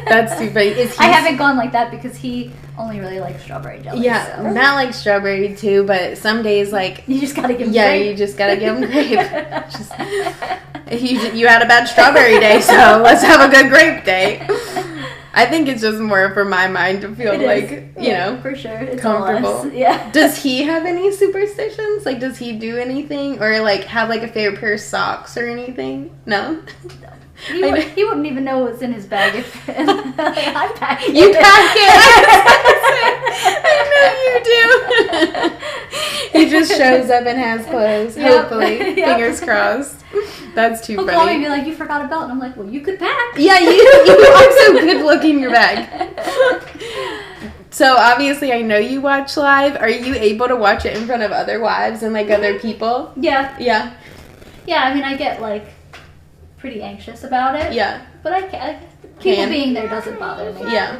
that's too funny. I haven't gone like that because he only really likes strawberry jelly. Yeah, so. Not like strawberry too, but some days like you just gotta give him grape. Yeah, you just gotta give him grape. You had a bad strawberry day, so let's have a good grape day. I think it's just more for my mind to feel you know, for sure, it's comfortable. Yeah. Does he have any superstitions? Like, does he do anything, or like have like a favorite pair of socks or anything? No. He wouldn't even know what's in his bag if I pack it. You pack it. I know you do. He just shows up and has clothes. Yep. Hopefully, fingers crossed. That's too funny. He'll call me and be like, "You forgot a belt," and I'm like, "Well, you could pack." Yeah, you also could look in your bag. So obviously, I know you watch live. Are you able to watch it in front of other wives and like other people? Yeah. Yeah. Yeah, I mean, I get like pretty anxious about it. Yeah. But I can't. People being there doesn't bother me. Yeah.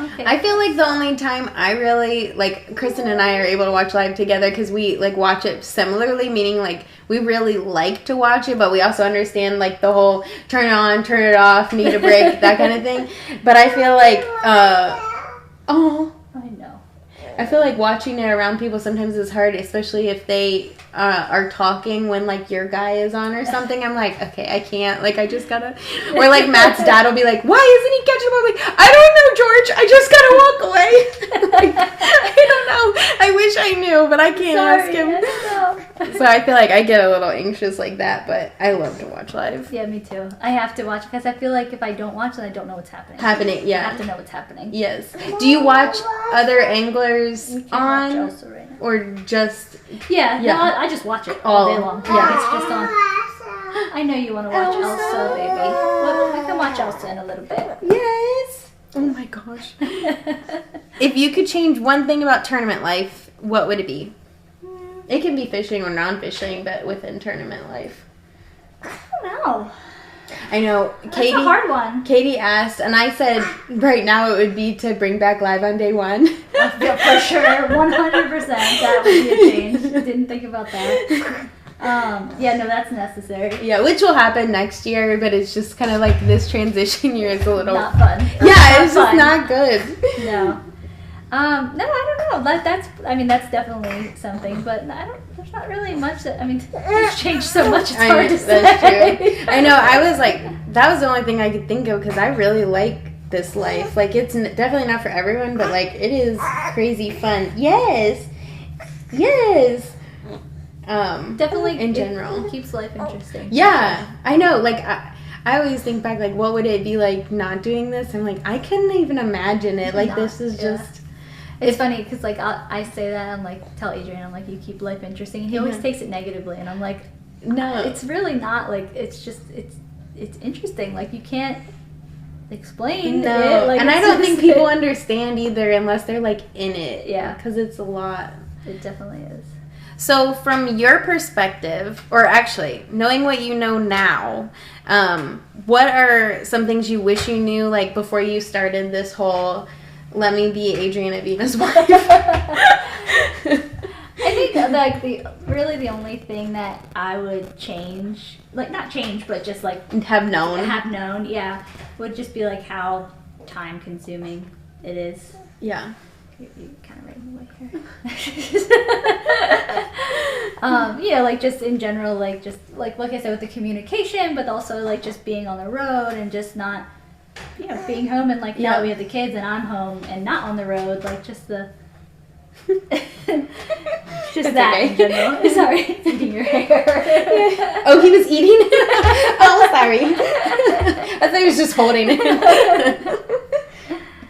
Okay. I feel like the only time I really, like, Kristen and I are able to watch live together because we, like, watch it similarly, meaning, like, we really like to watch it, but we also understand, like, the whole turn it on, turn it off, need a break, that kind of thing. But I feel like, I know. I feel like watching it around people sometimes is hard, especially if they are talking when, like, your guy is on or something. I'm like, okay, I can't. Like, I just gotta... Or, like, Matt's dad will be like, why isn't he catching him? I'm like, I don't know, George. I just gotta walk away. Like, I don't know. I wish I knew, but I can't ask him. I don't know. So I feel like I get a little anxious like that, but I love to watch live. Yeah, me too. I have to watch because I feel like if I don't watch, then I don't know what's happening. Yeah. I have to know what's happening. Yes. Do you watch other anglers on? Watch Elsa right now. Or just... Yeah. No, I just watch it all day long. Yeah. It's just on. I know you want to watch Elsa, baby. Well, we can watch Elsa in a little bit. Yes. Oh my gosh. If you could change one thing about tournament life, what would it be? It can be fishing or non-fishing, but within tournament life. I don't know. I know. Katie, that's a hard one. Katie asked, and I said right now it would be to bring back live on day one. Yeah, for sure. 100%. That would be a change. Didn't think about that. Yeah, no, that's necessary. Yeah, which will happen next year, but it's just kind of like this transition year is a little... Not fun. It's just not good. No. No, I don't know. That's definitely something, but there's not really much that, it's changed so much, it's hard to say. That's true. I know, I was like, that was the only thing I could think of, because I really like this life. Like, it's definitely not for everyone, but, like, it is crazy fun. Yes! Definitely, in general. It keeps life interesting. Yeah, I know, like, I always think back, like, what would it be like not doing this? I'm like, I couldn't even imagine it. Like, this is just... It's funny because, like, I say that and, like, tell Adrian, I'm like, you keep life interesting. And he always takes it negatively. And I'm like, no. It's really not. Like, it's just, it's interesting. Like, you can't explain it. Like, and I don't think people understand either unless they're, like, in it. Yeah. Because it's a lot. It definitely is. So, from your perspective, or actually, knowing what you know now, what are some things you wish you knew, like, before you started this whole... Let me be Adrian Avena's wife. I think like the only thing that I would change, like not change, but just like have known, yeah, would just be like how time consuming it is. Yeah. You kind of right in the way here. Yeah, like just in general, like just like I said with the communication, but also like just being on the road and just not. Being home and like now we have the kids and I'm home and not on the road, like just the just that okay. In general. Sorry, eating your hair. Yeah. Oh, he was eating it? Oh, sorry. I thought he was just holding it.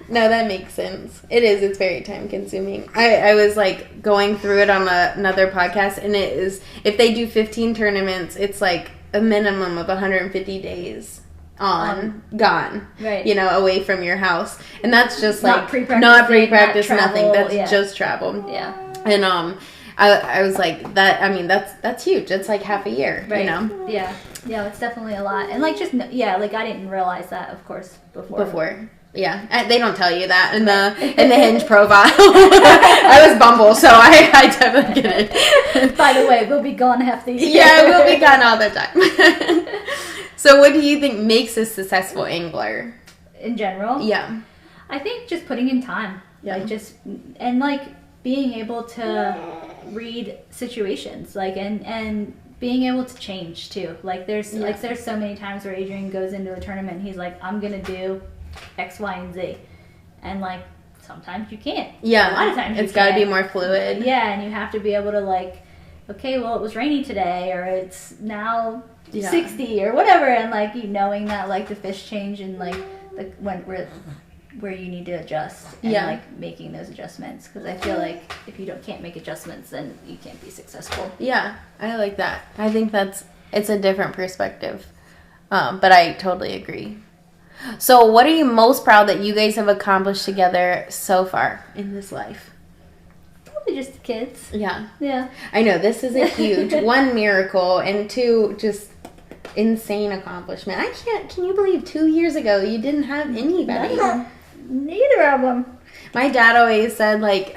No, that makes sense. It's very time consuming. I was like going through it on another podcast, and it is, if they do 15 tournaments, it's like a minimum of 150 days. Gone, right? Away from your house, and that's just like not pre-practice, nothing. That's just travel. Yeah, and I was like that. That's huge. It's like half a year, right? Yeah, it's definitely a lot, and like just like I didn't realize that, of course, before. Yeah, they don't tell you that in the Hinge profile. I was Bumble, so I definitely get it. By the way, we'll be gone half the year. Yeah, we'll be gone all the time. So what do you think makes a successful angler? In general? Yeah. I think just putting in time. Yeah. Like being able to read situations, like and being able to change too. Like there's so many times where Adrian goes into a tournament and he's like, I'm gonna do X, Y, and Z. And like sometimes you can't. Yeah. A lot of times it's gotta be more fluid. Yeah, and you have to be able to like, okay, well it was rainy today, or it's now 60 or whatever, and like you knowing that like the fish change and like where you need to adjust and like making those adjustments, because I feel like if you can't make adjustments, then you can't be successful. Yeah, I like that. I think it's a different perspective, but I totally agree. So what are you most proud that you guys have accomplished together so far in this life? Probably just the kids. Yeah. I know, this is a huge, 1, miracle, and 2, just insane accomplishment. Can you believe 2 years ago you didn't have anybody? Neither of them. My dad always said like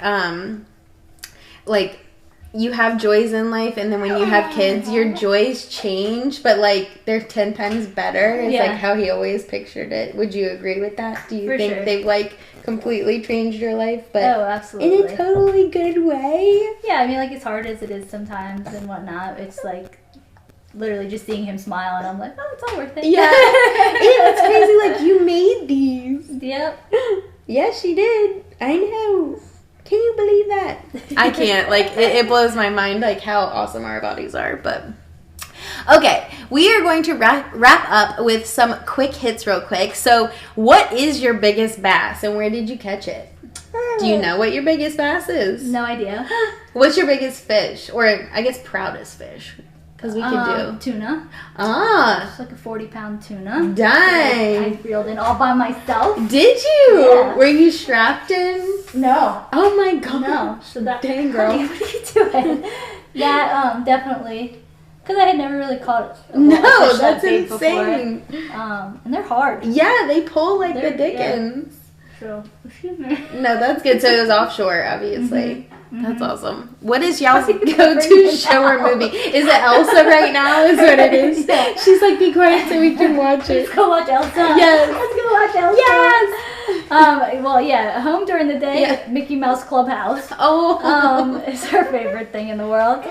you have joys in life, and then when you have kids, your joys change, but like they're 10 times better. It's like how he always pictured it. Would you agree with that? Do you think they've like completely changed your life? But absolutely. In a totally good way. Yeah, I mean, like as hard as it is sometimes and whatnot, it's like literally just seeing him smile, and I'm like, oh, it's all worth it. Yeah. It's crazy. Like, you made these. Yep. Yes, she did. I know. Can you believe that? I can't. Like, it blows my mind, like, how awesome our bodies are. But, okay. We are going to wrap up with some quick hits real quick. So, what is your biggest bass, and where did you catch it? Do you know what your biggest bass is? No idea. What's your biggest fish? Or, I guess, proudest fish? Because we could do tuna. It's like a 40-pound tuna. Dang. I reeled in all by myself. Did you? Yeah. Were you strapped in? No. Oh my god. No. So that, dang, girl. Honey, what are you doing? That definitely, because I had never really caught a fish that's big insane. Before. And they're hard. Yeah, they pull like the dickens. True. Excuse me. No, that's good. So it was offshore, obviously. Mm-hmm. That's awesome. What is y'all's go-to show or movie? Is it Elsa right now? Is what it is? Yeah. She's like, be quiet so we can watch it. Let's go watch Elsa. Yes. Let's go watch Elsa. Yes. Well, yeah. Home during the day, Mickey Mouse Clubhouse. Oh. Is her favorite thing in the world.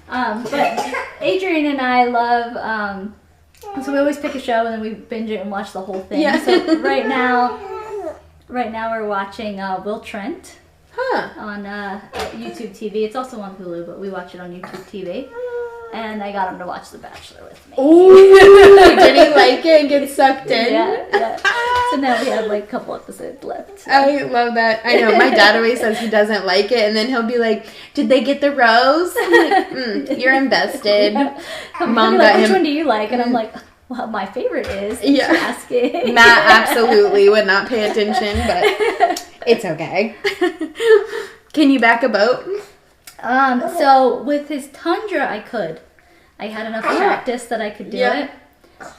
But Adrian and I love. So we always pick a show and then we binge it and watch the whole thing. Yeah. So right now we're watching Will Trent. On YouTube TV. It's also on Hulu, but we watch it on YouTube TV. And I got him to watch The Bachelor with me. Ooh, did he like it and get sucked in? Yeah. So now we have like a couple episodes left. So. I love that. I know, my dad always says he doesn't like it, and then he'll be like, did they get the rose? I'm like, you're invested. Yeah. Mom got him. Which one do you like? And I'm like, well, my favorite is. Asking. Matt absolutely would not pay attention, but it's okay. Can you back a boat? So with his Tundra, I had enough practice that I could do it.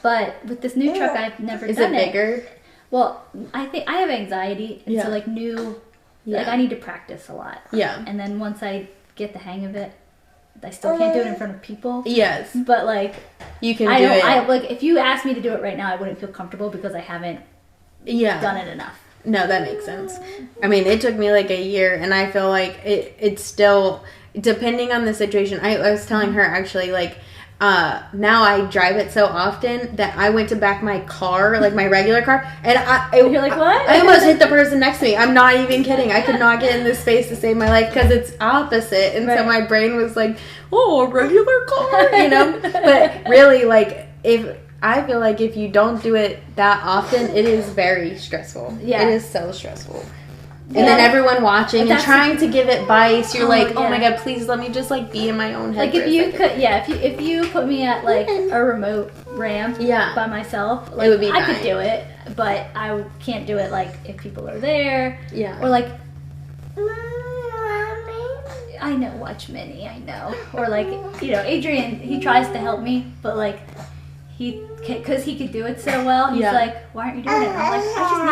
But with this new truck, I've never done it. Is it bigger? Well, I think I have anxiety, and so like like I need to practice a lot. Yeah. And then once I get the hang of it, I still can't do it in front of people. Yes. But like, you can do it. Like if you asked me to do it right now, I wouldn't feel comfortable because I haven't done it enough. No, that makes sense. I mean, it took me like a year, and I feel like it's still, depending on the situation. I was telling her actually, like, now I drive it so often that I went to back my car, like my regular car, and you're like, what? I almost hit the person next to me. I'm not even kidding. I could not get in this space to save my life because it's opposite, and so my brain was like, oh, a regular car, you know? But really, like, I feel like if you don't do it that often, it is very stressful. Yeah. It is so stressful. And then everyone watching and trying to give advice, you're like, oh my god, please let me just like be in my own head. Like if you put me at like a remote ramp by myself, like, it would be I could do it, but I can't do it like if people are there. Yeah. Or like, I know, watch Minnie, I know. Or like, Adrian, he tries to help me, but like, because he could do it so well, he's like, why aren't you doing it? And I'm like, I just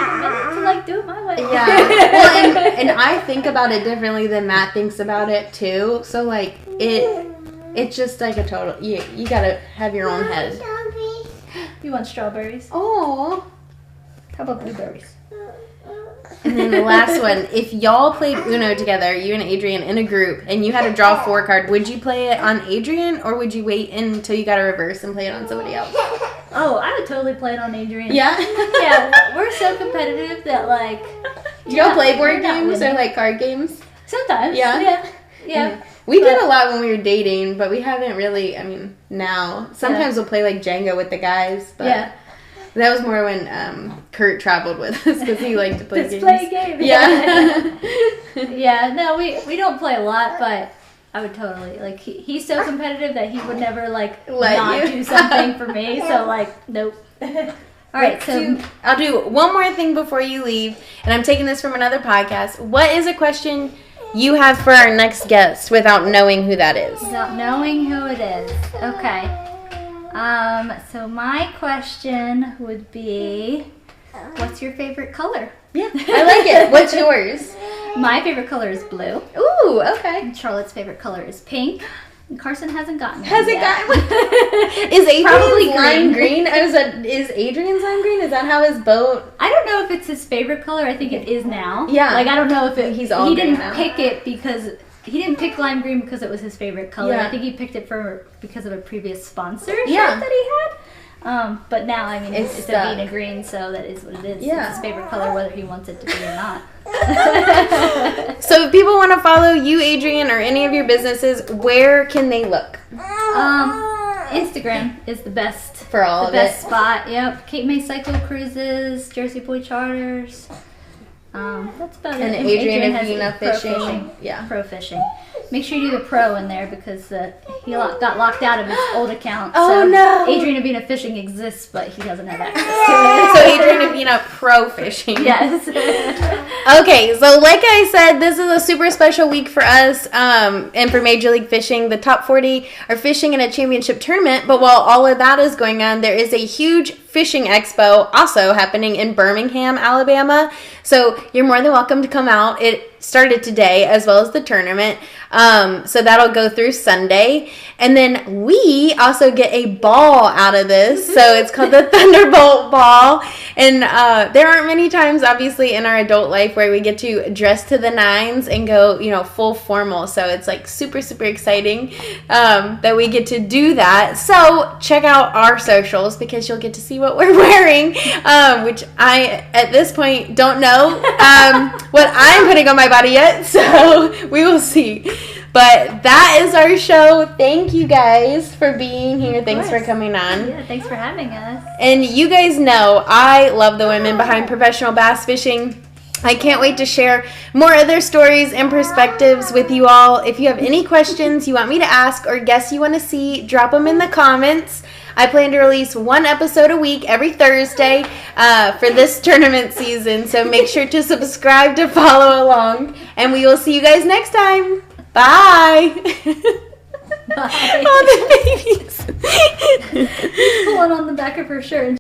need to like do it my way. Yeah. Well, and I think about it differently than Matt thinks about it too. So like it's just like a total. You gotta have your own head. You want strawberries? Oh. How about blueberries? And then the last one, if y'all played Uno together, you and Adrian in a group, and you had to draw 4 card, would you play it on Adrian, or would you wait until you got a reverse and play it on somebody else? Oh, I would totally play it on Adrian. Yeah? Yeah, we're so competitive that, like... Do y'all play board games or, like, card games? Sometimes. Yeah? Yeah. We did a lot when we were dating, but we haven't really, now. Sometimes we'll play, like, Jenga with the guys, but... Yeah. That was more when Kurt traveled with us because he liked to play games. Play games. Yeah. Yeah, no, we don't play a lot, but I would totally, like, he's so competitive that he would never, like, not do something for me, so, like, nope. All right, so I'll do one more thing before you leave, and I'm taking this from another podcast. What is a question you have for our next guest without knowing who that is? Without knowing who it is. Okay. So my question would be, what's your favorite color? Yeah, I like it. What's yours? My favorite color is blue. Ooh, okay. And Charlotte's favorite color is pink. And Carson hasn't gotten it yet. Is Adrian's lime green? Is Adrian's lime green? Is that how his boat? I don't know if it's his favorite color. I think it is now. Yeah. Like, I don't know if he didn't now. pick it because... He didn't pick lime green because it was his favorite color. Yeah. I think he picked it because of a previous sponsorship that he had. But now, it's Avena green, so that is what it is. Yeah. It's his favorite color, whether he wants it to be or not. So if people want to follow you, Adrian, or any of your businesses, where can they look? Instagram is the best. For all of it. The best spot. Yep. Cape May Cycle Cruises, Jersey Boy Charters. That's about it. And Adrian has Avena fishing. Yeah. Pro fishing. Make sure you do the pro in there because he got locked out of his old account. Oh, so no. Adrian Avena Fishing exists, but he doesn't have access to it. So Adrian Avena Pro Fishing. Yes. Okay, so like I said, this is a super special week for us and for Major League Fishing. The top 40 are fishing in a championship tournament, but while all of that is going on, there is a huge fishing expo also happening in Birmingham, Alabama. So you're more than welcome to come out. It started today as well as the tournament. So that'll go through Sunday. And then we also get a ball out of this. So it's called the Thunderbolt Ball. And there aren't many times, obviously, in our adult life where we get to dress to the nines and go, full formal. So it's like super, super exciting that we get to do that. So check out our socials because you'll get to see what we're wearing, which I, at this point, don't know what I'm putting on my body yet. So we will see. But that is our show. Thank you guys for being here. Thanks for coming on. Yeah, thanks for having us. And you guys know I love the women behind Professional Bass Fishing. I can't wait to share more of their stories and perspectives with you all. If you have any questions you want me to ask or guests you want to see, drop them in the comments. I plan to release one episode a week every Thursday for this tournament season. So make sure to subscribe to follow along. And we will see you guys next time. Bye. Bye. Oh, the babies. Pulling on the Becker for sure.